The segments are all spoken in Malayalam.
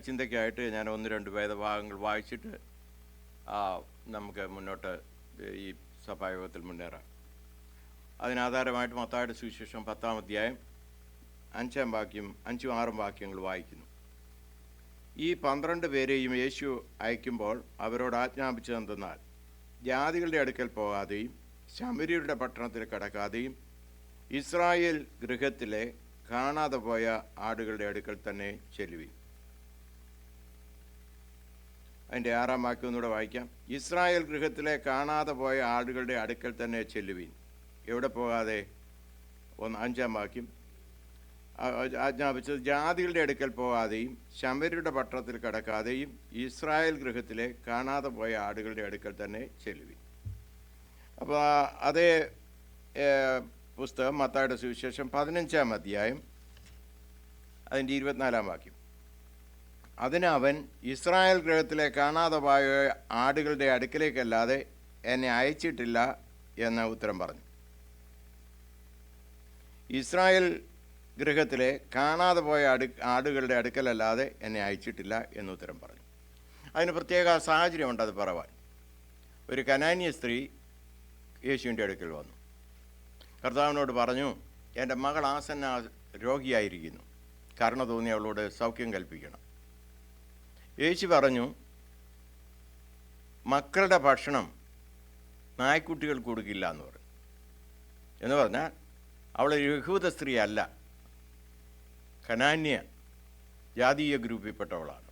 ചിന്തയ്ക്കായിട്ട് ഞാൻ 1-2 വേദഭാഗങ്ങൾ വായിച്ചിട്ട് നമുക്ക് മുന്നോട്ട് ഈ സഭായോഗത്തിൽ മുന്നേറാം. അതിനാധാരമായിട്ട് മത്തായിയുടെ സുവിശേഷം 10-ാം അധ്യായം 5-ാം വാക്യം 5-6 വാക്യങ്ങൾ വായിക്കുന്നു. ഈ 12 പേരെയും യേശു അയക്കുമ്പോൾ അവരോട് ആജ്ഞാപിച്ചതെന്തെന്നാൽ, ജാതികളുടെ അടുക്കൽ പോകാതെയും ശമര്യരുടെ പട്ടണത്തിൽ കടക്കാതെയും ഇസ്രായേൽ ഗൃഹത്തിലെ കാണാതെ പോയ ആടുകളുടെ അടുക്കൽ തന്നെ ചെല്ലുവിൻ. അതിൻ്റെ 6-ാം വാക്യം ഒന്നുകൂടെ വായിക്കാം. ഇസ്രായേൽ ഗൃഹത്തിലെ കാണാതെ പോയ ആടുകളുടെ അടുക്കൽ തന്നെ ചെല്ലുവിൻ. എവിടെ പോകാതെ? 5-ാം വാക്യം ആജ്ഞാപിച്ചത് ജാതികളുടെ അടുക്കൽ പോകാതെയും ശമര്യരുടെ പട്ടണത്തിൽ കടക്കാതെയും ഇസ്രായേൽ ഗൃഹത്തിലെ കാണാതെ പോയ ആടുകളുടെ അടുക്കൽ തന്നെ ചെല്ലുവിൻ. അപ്പോൾ അതേ പുസ്തകം മത്തായിയുടെ സുവിശേഷം 15-ാം അധ്യായം അതിൻ്റെ 24-ാം വാക്യം. അതിന് അവൻ, ഇസ്രായേൽ ഗൃഹത്തിലെ കാണാതെ പോയ ആടുകളുടെ അടുക്കലേക്കല്ലാതെ എന്നെ അയച്ചിട്ടില്ല എന്ന് ഉത്തരം പറഞ്ഞു. ഇസ്രായേൽ ഗൃഹത്തിലെ കാണാതെ പോയ ആടുകളുടെ അടുക്കലല്ലാതെ എന്നെ അയച്ചിട്ടില്ല എന്ന് ഉത്തരം പറഞ്ഞു. അതിന് പ്രത്യേക സാഹചര്യമുണ്ട് അത് പറവാൻ. ഒരു കനാന്യ സ്ത്രീ യേശുവിൻ്റെ അടുക്കൽ വന്നു. കർത്താവിനോട് പറഞ്ഞു, എൻ്റെ മകൾ ആസന്ന രോഗിയായിരിക്കുന്നു, കരുണ തോന്നി അവളോട് സൗഖ്യം കൽപ്പിക്കണം. യേശു പറഞ്ഞു, മക്കളുടെ ഭക്ഷണം നായ്ക്കുട്ടികൾക്ക് കൊടുക്കില്ല എന്ന് പറഞ്ഞു. എന്ന് പറഞ്ഞാൽ അവൾ യഹൂദ സ്ത്രീ അല്ല, കനാന്യ ജാതീയ ഗ്രൂപ്പിൽപ്പെട്ടവളാണ്.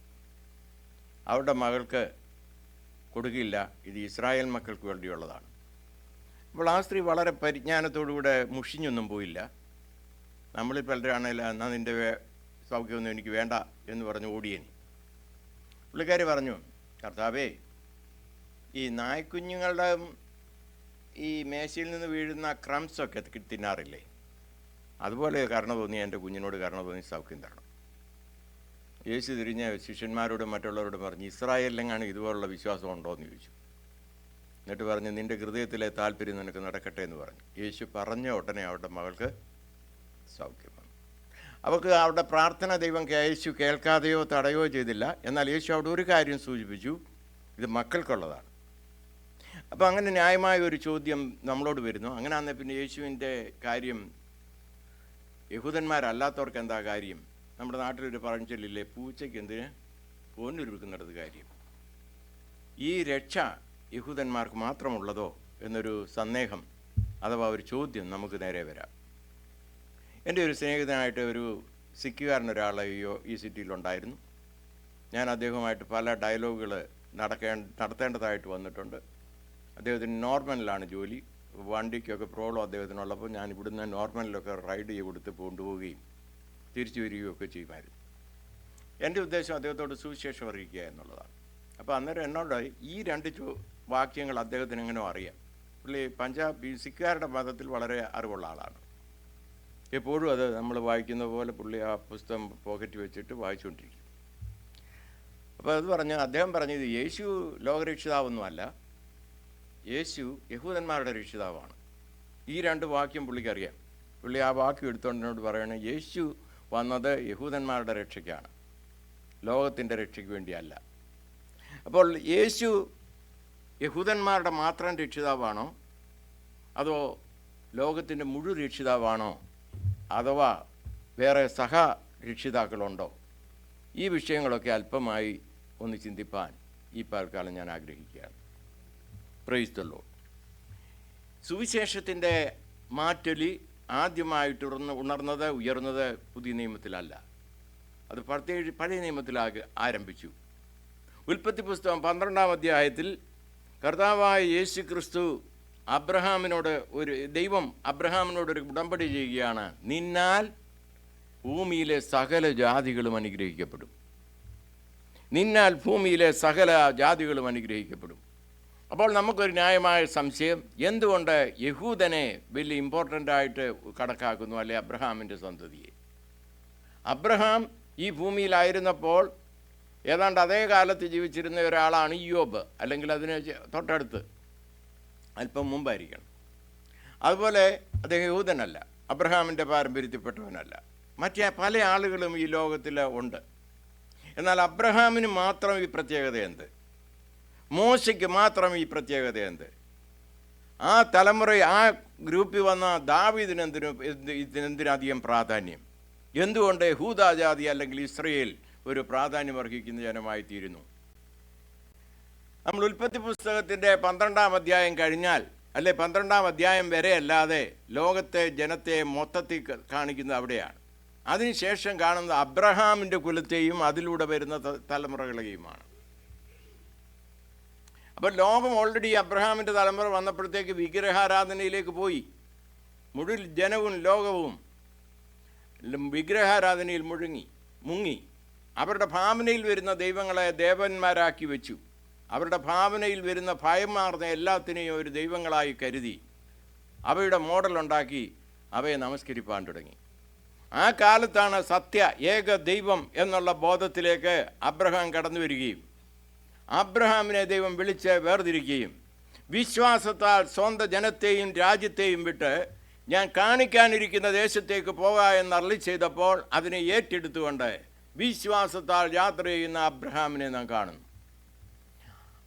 അവളുടെ മകൾക്ക് കൊടുക്കില്ല, ഇത് ഇസ്രായേൽ മക്കൾക്ക് വേണ്ടിയുള്ളതാണ്. അപ്പോൾ ആ സ്ത്രീ വളരെ പരിജ്ഞാനത്തോടുകൂടെ മുഷിഞ്ഞൊന്നും പോയില്ല. നമ്മളിൽ പലരാണെങ്കിൽ എന്നാൽ നിൻ്റെ സൗഖ്യമൊന്നും എനിക്ക് വേണ്ട എന്ന് പറഞ്ഞ് ഓടിയേനി. പുള്ളിക്കാരി പറഞ്ഞു, കർത്താവേ, ഈ നായ്ക്കുഞ്ഞുങ്ങളുടെ ഈ മേശയിൽ നിന്ന് വീഴുന്ന ക്രംസൊക്കെ തിന്നാറില്ലേ, അതുപോലെ കരുണ തോന്നി എൻ്റെ കുഞ്ഞിനോട് കരുണ തോന്നി സൗഖ്യം തരണം. യേശു തിരിഞ്ഞ ശിഷ്യന്മാരോടും മറ്റുള്ളവരോടും പറഞ്ഞു, ഇസ്രായേലിലെങ്ങാണ് ഇതുപോലുള്ള വിശ്വാസം ഉണ്ടോ എന്ന് ചോദിച്ചു. എന്നിട്ട് പറഞ്ഞു, നിൻ്റെ ഹൃദയത്തിലെ താല്പര്യം നിനക്ക് നടക്കട്ടെ എന്ന് പറഞ്ഞു. യേശു പറഞ്ഞ ഉടനെ അവരുടെ മകൾക്ക് സൗഖ്യം വന്നു. അവർക്ക് അവരുടെ പ്രാർത്ഥന ദൈവം യേശു കേൾക്കാതെയോ തടയോ ചെയ്തില്ല. എന്നാൽ യേശു അവിടെ ഒരു കാര്യം സൂചിപ്പിച്ചു, ഇത് മക്കൾക്കുള്ളതാണ്. അപ്പോൾ അങ്ങനെ ന്യായമായ ഒരു ചോദ്യം നമ്മളോട് വരുന്നു. അങ്ങനെ ആണെങ്കിൽ പിന്നെ യേശുവിൻ്റെ കാര്യം യഹൂദന്മാരല്ലാത്തവർക്ക് എന്താ കാര്യം? നമ്മുടെ നാട്ടിലൊരു പറഞ്ഞില്ലേ, പൂച്ചയ്ക്ക് എന്തിന് പോന്നൊരുക്കുന്നിടത്ത് കാര്യം. ഈ രക്ഷ യഹൂദന്മാർക്ക് മാത്രമുള്ളതോ എന്നൊരു സന്ദേഹം അഥവാ ഒരു ചോദ്യം നമുക്ക് നേരെ വരാം. എൻ്റെ ഒരു സ്നേഹിതനായിട്ട് ഒരു സിക്കുകാരനൊരാൾ ഈ സിറ്റിയിലുണ്ടായിരുന്നു. ഞാൻ അദ്ദേഹവുമായിട്ട് പല ഡയലോഗുകൾ നടത്തേണ്ടതായിട്ട് വന്നിട്ടുണ്ട്. അദ്ദേഹത്തിന് നോർമലിലാണ് ജോലി. വണ്ടിക്കൊക്കെ പ്രോബ്ലം അദ്ദേഹത്തിനുള്ളപ്പോൾ ഞാൻ ഇവിടുന്ന് നോർമലിലൊക്കെ റൈഡ് ചെയ്ത് കൊടുത്ത് കൊണ്ടുപോവുകയും തിരിച്ചു വരികയും ഒക്കെ ചെയ്യുമായിരുന്നു. എൻ്റെ ഉദ്ദേശം അദ്ദേഹത്തോട് സുവിശേഷം അറിയിക്കുക എന്നുള്ളതാണ്. അപ്പോൾ അന്നേരം എന്നോട് ഈ 2 വാക്യങ്ങൾ അദ്ദേഹത്തിന് എങ്ങനെ അറിയാം. പുള്ളി പഞ്ചാബ് സിഖുകാരുടെ മതത്തിൽ വളരെ അറിവുള്ള ആളാണ്. എപ്പോഴും അത് നമ്മൾ വായിക്കുന്ന പോലെ പുള്ളി ആ പുസ്തകം പോക്കറ്റ് വെച്ചിട്ട് വായിച്ചുകൊണ്ടിരിക്കും. അപ്പോൾ അത് പറഞ്ഞ് അദ്ദേഹം പറഞ്ഞത് യേശു ലോകരക്ഷിതാവൊന്നുമല്ല, യേശു യഹൂദന്മാരുടെ രക്ഷിതാവാണ്. ഈ 2 വാക്യം പുള്ളിക്കറിയാം. പുള്ളി ആ വാക്യം എടുത്തുകൊണ്ടിനോട് പറയണത് യേശു വന്നത് യഹൂദന്മാരുടെ രക്ഷയ്ക്കാണ്, ലോകത്തിൻ്റെ രക്ഷയ്ക്ക് വേണ്ടിയല്ല. അപ്പോൾ യേശു യഹൂദന്മാരുടെ മാത്രം രക്ഷിതാവാണോ, അതോ ലോകത്തിൻ്റെ മുഴുവൻ രക്ഷിതാവാണോ, അഥവാ വേറെ സഹ രക്ഷിതാക്കളുണ്ടോ? ഈ വിഷയങ്ങളൊക്കെ അല്പമായി ഒന്ന് ചിന്തിപ്പാൻ ഈ പൽക്കാലം ഞാൻ ആഗ്രഹിക്കുകയാണ്. Price the Lord. സുവിശേഷത്തിൻ്റെ മാറ്റൊലി ആദ്യമായിട്ട് ഉയർന്നത് പുതിയ നിയമത്തിലല്ല, അത് പഴയ നിയമത്തിലാകെ ആരംഭിച്ചു. ഉൽപ്പത്തി പുസ്തകം 12-ാം അധ്യായത്തിൽ കർത്താവായ യേശു ക്രിസ്തു ദൈവം അബ്രഹാമിനോടൊരു ഉടമ്പടി ചെയ്യുകയാണ്, നിന്നാൽ ഭൂമിയിലെ സകല ജാതികളും അനുഗ്രഹിക്കപ്പെടും. നിന്നാൽ ഭൂമിയിലെ സകല ജാതികളും അനുഗ്രഹിക്കപ്പെടും. അപ്പോൾ നമുക്കൊരു ന്യായമായ സംശയം, എന്തുകൊണ്ട് യഹൂദനെ വലിയ ഇമ്പോർട്ടൻ്റായിട്ട് കണക്കാക്കുന്നു, അല്ലെ അബ്രഹാമിൻ്റെ സന്തതിയെ? അബ്രഹാം ഈ ഭൂമിയിലായിരുന്നപ്പോൾ ഏതാണ്ട് അതേ കാലത്ത് ജീവിച്ചിരുന്ന ഒരാളാണ് ഇയ്യോബ്, അല്ലെങ്കിൽ അതിന് തൊട്ടടുത്ത് അല്പം മുമ്പായിരിക്കണം. അതുപോലെ അദ്ദേഹം യഹൂദനല്ല, അബ്രഹാമിൻ്റെ പാരമ്പര്യത്തിൽപ്പെട്ടവനല്ല. മറ്റേ പല ആളുകളും ഈ ലോകത്തിൽ ഉണ്ട്. എന്നാൽ അബ്രഹാമിന് മാത്രം ഈ പ്രത്യേകത എന്ത്? മോശയ്ക്ക് മാത്രം ഈ പ്രത്യേകത എന്ത്? ആ തലമുറ, ആ ഗ്രൂപ്പിൽ വന്ന ദാവീദിന് ഇതിനെന്തിനധികം പ്രാധാന്യം? എന്തുകൊണ്ട് യഹൂദാജാതി അല്ലെങ്കിൽ ഇസ്രയേൽ ഒരു പ്രാധാന്യം അർഹിക്കുന്ന ജനമായി തീരുന്നു? നമ്മൾ ഉൽപ്പത്തി പുസ്തകത്തിൻ്റെ 12-ാം അധ്യായം കഴിഞ്ഞാൽ, അല്ലെ 12-ാം അധ്യായം വരെ അല്ലാതെ ലോകത്തെ ജനത്തെ മൊത്തത്തിൽ കാണിക്കുന്നത് അവിടെയാണ്. അതിനുശേഷം കാണുന്നത് അബ്രഹാമിൻ്റെ കുലത്തെയും അതിലൂടെ വരുന്ന തലമുറകളെയുമാണ്. അപ്പോൾ ലോകം ഓൾറെഡി അബ്രഹാമിൻ്റെ തലമുറ വന്നപ്പോഴത്തേക്ക് വിഗ്രഹാരാധനയിലേക്ക് പോയി. മുഴുവൻ ജനവും ലോകവും വിഗ്രഹാരാധനയിൽ മുങ്ങി. അവരുടെ ഭാവനയിൽ വരുന്ന ദൈവങ്ങളെ ദേവന്മാരാക്കി വെച്ചു. അവരുടെ ഭാവനയിൽ വരുന്ന ഭയമാർന്ന എല്ലാത്തിനെയും ഒരു ദൈവങ്ങളായി കരുതി അവയുടെ മോഡലുണ്ടാക്കി അവയെ നമസ്കരിപ്പാൻ തുടങ്ങി. ആ കാലത്താണ് സത്യ ഏക ദൈവം എന്നുള്ള ബോധത്തിലേക്ക് അബ്രഹാം കടന്നു വരികയും അബ്രഹാമിനെ ദൈവം വിളിച്ച് വേർതിരിക്കുകയും വിശ്വാസത്താൽ സ്വന്തം ജനത്തെയും രാജ്യത്തെയും വിട്ട് ഞാൻ കാണിക്കാനിരിക്കുന്ന ദേശത്തേക്ക് പോകാ എന്ന് അരുളി ചെയ്തപ്പോൾ അതിനെ ഏറ്റെടുത്തുകൊണ്ട് വിശ്വാസത്താൽ യാത്ര ചെയ്യുന്ന അബ്രഹാമിനെ നാം കാണുന്നു.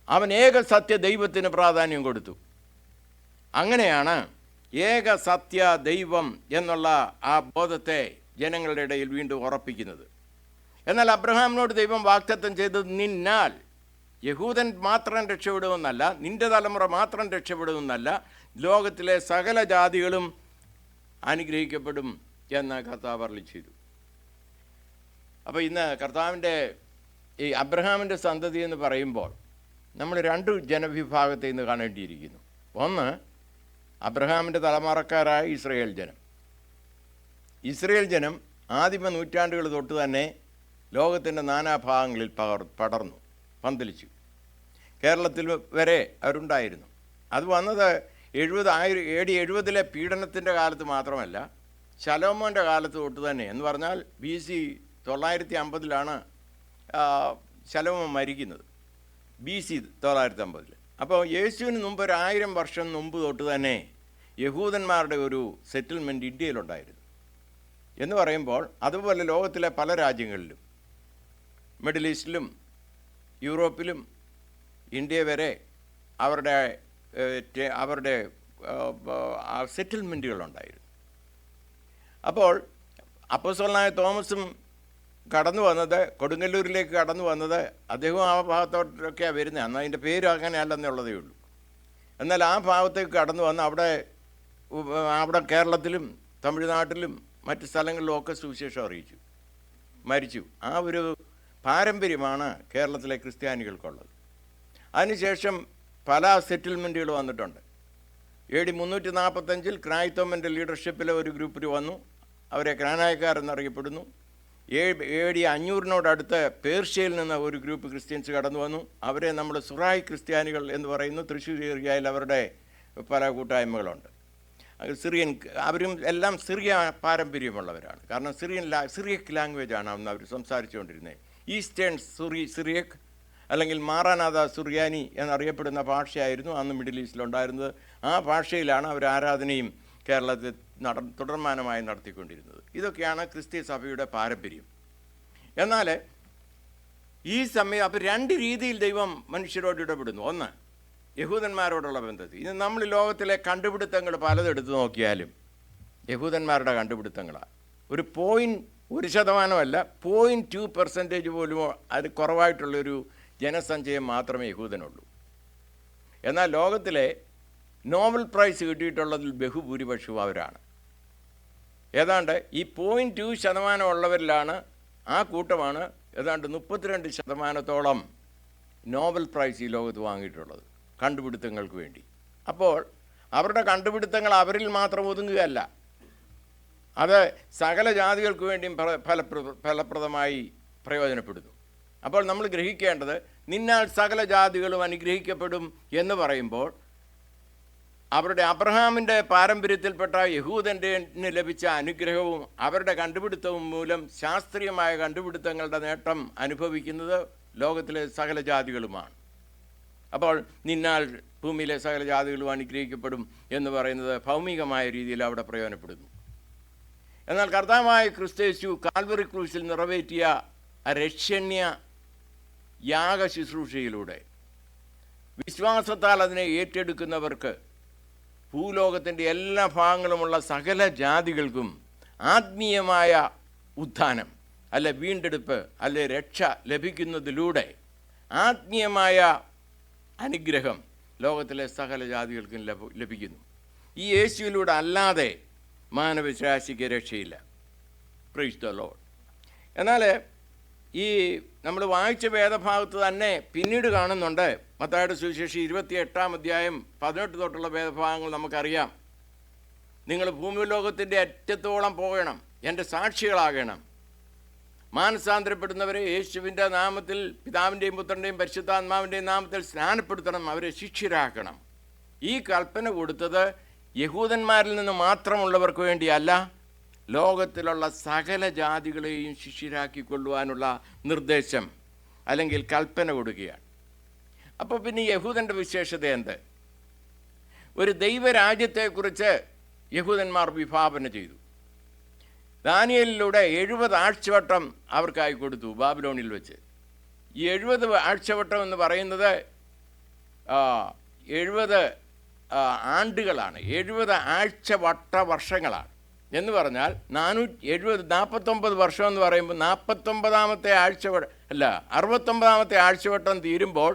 അവൻ ഏക സത്യ ദൈവത്തിന് പ്രാധാന്യം കൊടുത്തു. അങ്ങനെയാണ് ഏക സത്യ ദൈവം എന്നുള്ള ആ ബോധത്തെ ജനങ്ങളുടെ ഇടയിൽ വീണ്ടും ഉറപ്പിക്കുന്നത്. എന്നാൽ അബ്രഹാമിനോട് ദൈവം വാഗ്ദത്തം ചെയ്തത് നിന്നാൽ യഹൂദൻ മാത്രം രക്ഷപ്പെടുമെന്നല്ല, നിന്റെ തലമുറ മാത്രം രക്ഷപ്പെടുമെന്നല്ല, ലോകത്തിലെ സകല ജാതികളും അനുഗ്രഹിക്കപ്പെടും എന്ന് കർത്താവ് അരുളി ചെയ്തു. അപ്പോൾ ഇന്ന് കർത്താവിൻ്റെ ഈ അബ്രഹാമിൻ്റെ സന്തതി എന്ന് പറയുമ്പോൾ നമ്മൾ രണ്ട് ജനവിഭാഗത്തെ ഇന്ന് കാണേണ്ടിയിരിക്കുന്നു. ഒന്ന്, അബ്രഹാമിൻ്റെ തലമുറക്കാരായ ഇസ്രയേൽ ജനം. ഇസ്രയേൽ ജനം ആദിമ നൂറ്റാണ്ടുകൾ തൊട്ട് തന്നെ ലോകത്തിൻ്റെ നാനാഭാഗങ്ങളിൽ പടർന്നു പന്തലിച്ചു. കേരളത്തിൽ വരെ അവരുണ്ടായിരുന്നു. അത് വന്നത് 70 പീഡനത്തിൻ്റെ കാലത്ത് മാത്രമല്ല, ശലോമോൻ്റെ കാലത്ത് തൊട്ട് തന്നെ. എന്ന് പറഞ്ഞാൽ BC 950 ശലോമോൻ മരിക്കുന്നത്, BC 950. അപ്പോൾ യേശുവിന് മുമ്പ് 1000 വർഷം മുമ്പ് തൊട്ട് തന്നെ യഹൂദന്മാരുടെ ഒരു സെറ്റിൽമെൻറ്റ് ഇന്ത്യയിലുണ്ടായിരുന്നു. എന്ന് പറയുമ്പോൾ അതുപോലെ ലോകത്തിലെ പല രാജ്യങ്ങളിലും, മിഡിൽ ഈസ്റ്റിലും യൂറോപ്പിലും ഇന്ത്യ വരെ അവരുടെ സെറ്റിൽമെൻറ്റുകളുണ്ടായിരുന്നു. അപ്പോൾ അപ്പോസ്തലനായ തോമസും കടന്നു വന്നത്, കൊടുങ്ങല്ലൂരിലേക്ക് കടന്നു വന്നത്, അദ്ദേഹം ആ ഭാഗത്തോട്ടൊക്കെയാണ് വരുന്നത്. അന്ന് അതിൻ്റെ പേര് അങ്ങനെയല്ലെന്നുള്ളതേ ഉള്ളൂ. എന്നാൽ ആ ഭാഗത്തേക്ക് കടന്നു വന്ന് അവിടെ കേരളത്തിലും തമിഴ്നാട്ടിലും മറ്റ് സ്ഥലങ്ങളിലും ഒക്കെ സുവിശേഷം അറിയിച്ചു, മരിച്ചു. ആ ഒരു പാരമ്പര്യമാണ് കേരളത്തിലെ ക്രിസ്ത്യാനികൾക്കുള്ളത്. അതിനുശേഷം പല സെറ്റിൽമെൻറ്റുകൾ വന്നിട്ടുണ്ട്. AD 345 ക്രായ്ത്തോമൻ്റെ ലീഡർഷിപ്പിലെ ഒരു ഗ്രൂപ്പിൽ വന്നു. അവരെ ക്രാനായക്കാരെന്നറിയപ്പെടുന്നു. AD 500 പേർഷ്യയിൽ നിന്ന് ഒരു ഗ്രൂപ്പ് ക്രിസ്ത്യൻസ് കടന്നു വന്നു. അവരെ നമ്മൾ സുറായ് ക്രിസ്ത്യാനികൾ എന്ന് പറയുന്നു. തൃശ്ശൂർ ഏരിയയിൽ അവരുടെ പല കൂട്ടായ്മകളുണ്ട്. അവരും എല്ലാം സിറിയ പാരമ്പര്യമുള്ളവരാണ്. കാരണം സിറിയക് ലാംഗ്വേജാണ് അന്ന് അവർ സംസാരിച്ചുകൊണ്ടിരുന്നത്. ഈസ്റ്റേൺ സിറിയക് അല്ലെങ്കിൽ മാറാനാഥ സുറിയാനി എന്നറിയപ്പെടുന്ന ഭാഷയായിരുന്നു അന്ന് മിഡിൽ ഈസ്റ്റിലുണ്ടായിരുന്നത്. ആ ഭാഷയിലാണ് അവർ ആരാധനയും കേരളത്തിൽ തുടർമാനമായി നടത്തിക്കൊണ്ടിരുന്നത്. ഇതൊക്കെയാണ് ക്രിസ്തീയ സഭയുടെ പാരമ്പര്യം. എന്നാൽ ഈ സമയം അപ്പോൾ രണ്ട് രീതിയിൽ ദൈവം മനുഷ്യരോട് ഇടപെടുന്നു. ഒന്ന്, യഹൂദന്മാരോടുള്ള ബന്ധത്തിൽ. ഇന്ന് നമ്മൾ ലോകത്തിലെ കണ്ടുപിടുത്തങ്ങൾ പലതെടുത്ത് നോക്കിയാലും യഹൂദന്മാരുടെ കണ്ടുപിടുത്തങ്ങളാണ്. 1% 0.2% പോലും അത് കുറവായിട്ടുള്ളൊരു ജനസഞ്ചയം മാത്രമേ യഹൂദനുള്ളൂ. എന്നാൽ ലോകത്തിലെ നോബൽ പ്രൈസ് കിട്ടിയിട്ടുള്ളതിൽ ബഹുഭൂരിപക്ഷവും അവരാണ്. ഏതാണ്ട് ഈ 0.2% ഉള്ളവരിലാണ്, ആ കൂട്ടമാണ് ഏതാണ്ട് 32% നോബൽ പ്രൈസ് ഈ ലോകത്ത് വാങ്ങിയിട്ടുള്ളത് കണ്ടുപിടുത്തങ്ങൾക്ക് വേണ്ടി. അപ്പോൾ അവരുടെ കണ്ടുപിടുത്തങ്ങൾ അവരിൽ മാത്രം ഒതുങ്ങുകയല്ല, അത് സകല ജാതികൾക്ക് വേണ്ടിയും ഫലപ്രദമായി പ്രയോജനപ്പെടുന്നു. അപ്പോൾ നമ്മൾ ഗ്രഹിക്കേണ്ടത്, നിന്നാൽ സകല ജാതികളും അനുഗ്രഹിക്കപ്പെടും എന്ന് പറയുമ്പോൾ അവരുടെ അബ്രഹാമിൻ്റെ പാരമ്പര്യത്തിൽപ്പെട്ട യഹൂദൻ്റെ ലഭിച്ച അനുഗ്രഹവും അവരുടെ കണ്ടുപിടുത്തവും മൂലം ശാസ്ത്രീയമായ കണ്ടുപിടുത്തങ്ങളുടെ നേട്ടം അനുഭവിക്കുന്നത് ലോകത്തിലെ സകല ജാതികളുമാണ്. അപ്പോൾ നിന്നാൽ ഭൂമിയിലെ സകല ജാതികളും അനുഗ്രഹിക്കപ്പെടും എന്ന് പറയുന്നത് ഭൗമികമായ രീതിയിൽ അവിടെ പ്രയോജനപ്പെടുന്നു. എന്നാൽ കർത്താവായ ക്രിസ്തുയേശു കാൽവറി ക്രൂശിൽ നിറവേറ്റിയ രക്ഷണ്യ യാഗ ശുശ്രൂഷയിലൂടെ വിശ്വാസത്താൽ അതിനെ ഏറ്റെടുക്കുന്നവർക്ക് ഭൂലോകത്തിൻ്റെ എല്ലാ ഭാഗങ്ങളുമുള്ള സകല ജാതികൾക്കും ആത്മീയമായ ഉത്ഥാനം അല്ലെ വീണ്ടെടുപ്പ് അല്ലെ രക്ഷ ലഭിക്കുന്നതിലൂടെ ആത്മീയമായ അനുഗ്രഹം ലോകത്തിലെ സകല ജാതികൾക്കും ലഭിക്കുന്നു. ഈ യേശുവിലൂടെ അല്ലാതെ മാനവരാശിക്ക് രക്ഷയില്ല. Praise the Lord. എന്നാൽ ഈ നമ്മൾ വായിച്ച വേദഭാഗത്ത് തന്നെ പിന്നീട് കാണുന്നുണ്ട്. മത്തായിയുടെ സുവിശേഷം 28-ാം അധ്യായം 18 തൊട്ടുള്ള വേദഭാഗങ്ങൾ നമുക്കറിയാം. നിങ്ങൾ ഭൂമിലോകത്തിൻ്റെ അറ്റത്തോളം പോകണം, എൻ്റെ സാക്ഷികളാകണം. മാനസാന്തരപ്പെടുന്നവരെ യേശുവിൻ്റെ നാമത്തിൽ പിതാവിൻ്റെയും പുത്രൻ്റെയും പരിശുദ്ധാത്മാവിൻ്റെയും നാമത്തിൽ സ്നാനപ്പെടുത്തണം, അവരെ ശിഷ്യരാക്കണം. ഈ കൽപ്പന കൊടുത്തത് യഹൂദന്മാരിൽ നിന്ന് മാത്രമുള്ളവർക്ക് വേണ്ടിയല്ല, ലോകത്തിലുള്ള സകല ജാതികളെയും ശിഷ്യരാക്കിക്കൊള്ളുവാനുള്ള നിർദ്ദേശം അല്ലെങ്കിൽ കൽപ്പന കൊടുക്കുകയാണ്. അപ്പോൾ പിന്നെ യഹൂദൻ്റെ വിശേഷത എന്ത്? ഒരു ദൈവരാജ്യത്തെക്കുറിച്ച് യഹൂദന്മാർ വിഭാവന ചെയ്തു. ദാനിയേലിലൂടെ 70 ആഴ്ചവട്ടം അവർക്കായി കൊടുത്തു ബാബിലോണിൽ വെച്ച്. ഈ 70 ആഴ്ചവട്ടം എന്ന് പറയുന്നത് 70 ആണ്ടുകളാണ്, 70 ആഴ്ചവട്ട വർഷങ്ങളാണ്. എന്ന് പറഞ്ഞാൽ 49 വർഷം എന്ന് പറയുമ്പോൾ 49ാമത്തെ അല്ല 69ാമത്തെ ആഴ്ചവട്ടം തീരുമ്പോൾ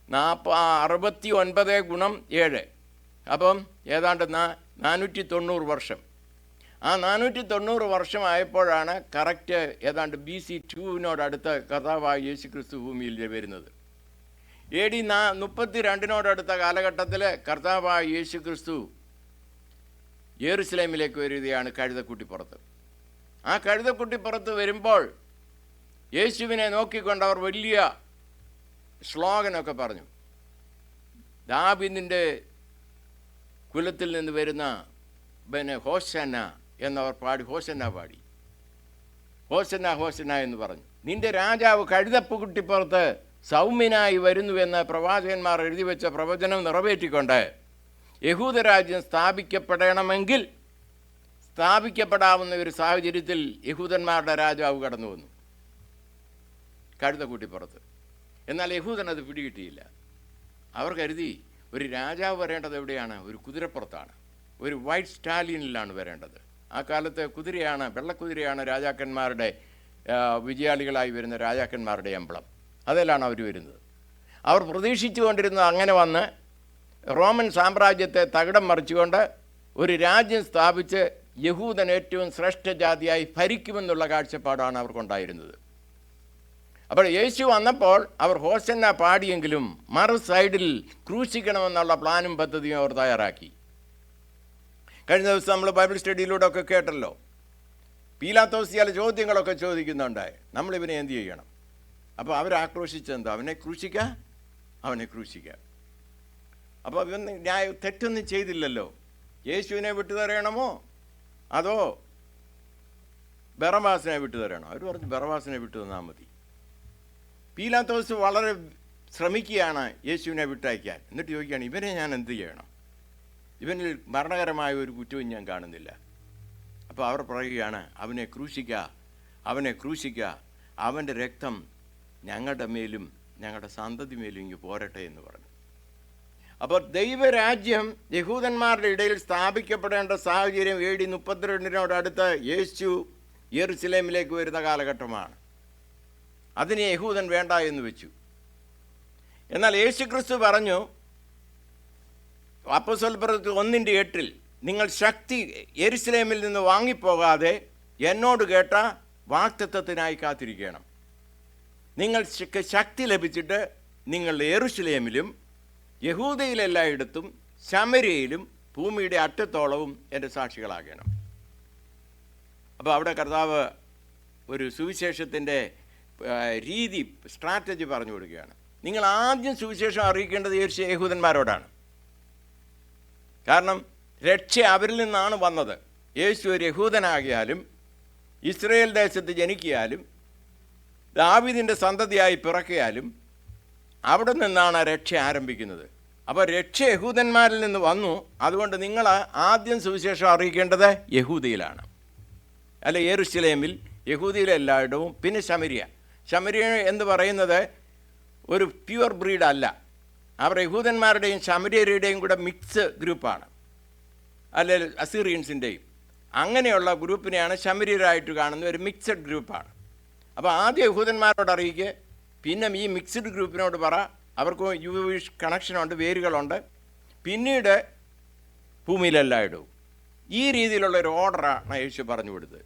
69 ഗുണം 7, അപ്പം ഏതാണ്ട് 490 വർഷം. ആ 490 വർഷമായപ്പോഴാണ് കറക്റ്റ് ഏതാണ്ട് BC 2-നോടടുത്ത് കർത്താവായ യേശു ക്രിസ്തു ഭൂമിയിൽ വരുന്നത്. AD 32-നോടടുത്ത കാലഘട്ടത്തിൽ കർത്താവായ യേശു ക്രിസ്തു യെരുശലേമിലേക്ക് വരികയാണ് കഴുതക്കുട്ടിപ്പുറത്ത്. ആ കഴുതക്കുട്ടിപ്പുറത്ത് വരുമ്പോൾ യേശുവിനെ നോക്കിക്കൊണ്ട് അവർ വലിയ ശ്ലോകനൊക്കെ പറഞ്ഞു. ദാവീദിൻ്റെ കുലത്തിൽ നിന്ന് വരുന്ന ഹോശന്ന എന്നവർ പാടി, ഹോശന്ന പാടി, ഹോശന്ന ഹോശന്ന എന്ന് പറഞ്ഞു. നിന്റെ രാജാവ് കഴുതക്കുട്ടിപ്പുറത്ത് സൗമ്യനായി വരുന്നുവെന്ന് പ്രവാചകന്മാർ എഴുതി വെച്ച പ്രവചനം നിറവേറ്റിക്കൊണ്ട് യഹൂദരാജ്യം സ്ഥാപിക്കപ്പെടണമെങ്കിൽ സ്ഥാപിക്കപ്പെടാവുന്ന ഒരു സാഹചര്യത്തിൽ യഹൂദന്മാരുടെ രാജാവ് കടന്നു വന്നു കഴുതക്കുട്ടിപ്പുറത്ത്. എന്നാൽ യഹൂദൻ അത് പിടികിട്ടിയില്ല. അവർ കരുതി ഒരു രാജാവ് വരേണ്ടത് എവിടെയാണ്? ഒരു കുതിരപ്പുറത്താണ്, ഒരു വൈറ്റ് സ്റ്റാലിയനിലാണ് വരേണ്ടത്. ആ കാലത്ത് കുതിരയാണ്, വെള്ളക്കുതിരയാണ് രാജാക്കന്മാരുടെ വിജയാളികളായി വരുന്ന രാജാക്കന്മാരുടെ എംബ്ലം. അതിലാണ് അവർ വരുന്നത്. അവർ പ്രതീക്ഷിച്ചു കൊണ്ടിരുന്നത് അങ്ങനെ വന്ന് റോമൻ സാമ്രാജ്യത്തെ തകിടം മറിച്ചുകൊണ്ട് ഒരു രാജ്യം സ്ഥാപിച്ച് യഹൂദൻ ഏറ്റവും ശ്രേഷ്ഠ ജാതിയായി ഭരിക്കുമെന്നുള്ള കാഴ്ചപ്പാടാണ് അവർക്കുണ്ടായിരുന്നത്. അപ്പോൾ യേശു വന്നപ്പോൾ അവർ ഹോസന്ന പാടിയെങ്കിലും മറു സൈഡിൽ ക്രൂശിക്കണമെന്നുള്ള പ്ലാനും പദ്ധതിയും അവർ തയ്യാറാക്കി. കഴിഞ്ഞ ദിവസം നമ്മൾ ബൈബിൾ സ്റ്റഡിയിലൂടെ ഒക്കെ കേട്ടല്ലോ, പീലാത്തോസ് ചില ചോദ്യങ്ങളൊക്കെ ചോദിക്കുന്നുണ്ട്, നമ്മളിവനെ എന്ത് ചെയ്യണം? അപ്പോൾ അവരാക്രോശിച്ചെന്തോ, അവനെ ക്രൂശിക്കുക. അപ്പോൾ ഇവൻ തെറ്റൊന്നും ചെയ്തില്ലല്ലോ, യേശുവിനെ വിട്ടുതരയണമോ അതോ ബറബാസിനെ വിട്ടുതരണോ? അവർ പറഞ്ഞു ബറബാസിനെ വിട്ടു തന്നാൽ മതി. പീലാത്തോസ് വളരെ ശ്രമിക്കുകയാണ് യേശുവിനെ വിട്ടയക്കാൻ. എന്നിട്ട് ചോദിക്കുകയാണ്, ഇവനെ ഞാൻ എന്ത് ചെയ്യണം? ഇവനിൽ മരണകരമായ ഒരു കുറ്റവും ഞാൻ കാണുന്നില്ല. അപ്പോൾ അവർ പറയുകയാണ്, അവനെ ക്രൂശിക്കുക, അവൻ്റെ രക്തം ഞങ്ങളുടെ മേലും ഞങ്ങളുടെ സന്തതി മേലും ഇങ്ങ് പോരട്ടെ എന്ന് പറഞ്ഞു. അപ്പോൾ ദൈവരാജ്യം യഹൂദന്മാരുടെ ഇടയിൽ സ്ഥാപിക്കപ്പെടേണ്ട സാഹചര്യം AD 32-നോടടുത്ത് യേശു യെരുശലേമിലേക്ക് വരുന്ന കാലഘട്ടമാണ്. അതിനെ യഹൂദൻ വേണ്ട എന്ന് വെച്ചു. എന്നാൽ യേശു ക്രിസ്തു പറഞ്ഞു അപ്പോസ്തലപ്രവൃത്തി 1:8, നിങ്ങൾ ശക്തി യെരുശലേമിൽ നിന്ന് വാങ്ങിപ്പോകാതെ എന്നോട് കേട്ട വാഗ്ദത്തത്തിനായി കാത്തിരിക്കണം. നിങ്ങൾ ശക്തി ലഭിച്ചിട്ട് നിങ്ങൾ യെരുശലേമിലും യഹൂദയിലെല്ലായിടത്തും ശമര്യയിലും ഭൂമിയുടെ അറ്റത്തോളവും എൻ്റെ സാക്ഷികളാകണം. അപ്പോൾ അവിടെ കർത്താവ് ഒരു സുവിശേഷത്തിൻ്റെ രീതി, സ്ട്രാറ്റജി പറഞ്ഞു കൊടുക്കുകയാണ്. നിങ്ങൾ ആദ്യം സുവിശേഷം അറിയിക്കേണ്ടത് യഹൂദന്മാരോടാണ്. കാരണം രക്ഷ അവരിൽ നിന്നാണ് വന്നത്. യേശു ഒരു യഹൂദനാകിയാലും ഇസ്രയേൽ ദേശത്ത് ജനിക്കിയാലും ദാവീദിൻ്റെ സന്തതിയായി പിറക്കിയാലും അവിടെ നിന്നാണ് രക്ഷ ആരംഭിക്കുന്നത്. അപ്പോൾ രക്ഷ യഹൂദന്മാരിൽ നിന്ന് വന്നു. അതുകൊണ്ട് നിങ്ങൾ ആദ്യം സുവിശേഷം അറിയിക്കേണ്ടത് യഹൂദയിലാണ്, അല്ല യെരുശലേമിൽ യഹൂദിയിലെ എല്ലായിടവും. പിന്നെ ശമരിയ എന്ന് പറയുന്നത് ഒരു പ്യുവർ ബ്രീഡ് അല്ല. അവർ യഹൂദന്മാരുടെയും ശമര്യരുടെയും കൂടെ മിക്സ് ഗ്രൂപ്പാണ്, അല്ലെങ്കിൽ അസീറിയൻസിൻ്റെയും. അങ്ങനെയുള്ള ഗ്രൂപ്പിനെയാണ് ശമര്യരായിട്ട് കാണുന്ന ഒരു മിക്സഡ് ഗ്രൂപ്പാണ്. അപ്പോൾ ആദ്യം യഹൂദന്മാരോട് അറിയിക്കുക, പിന്നെ ഈ മിക്സ്ഡ് ഗ്രൂപ്പിനോട് പറ, അവർക്ക് യൂവിഷ് കണക്ഷനുണ്ട്, വേരുകളുണ്ട്. പിന്നീട് ഭൂമിയിലെല്ലായിടവും. ഈ രീതിയിലുള്ള ഒരു ഓർഡറാണ് യേശു പറഞ്ഞു കൊടുത്തത്.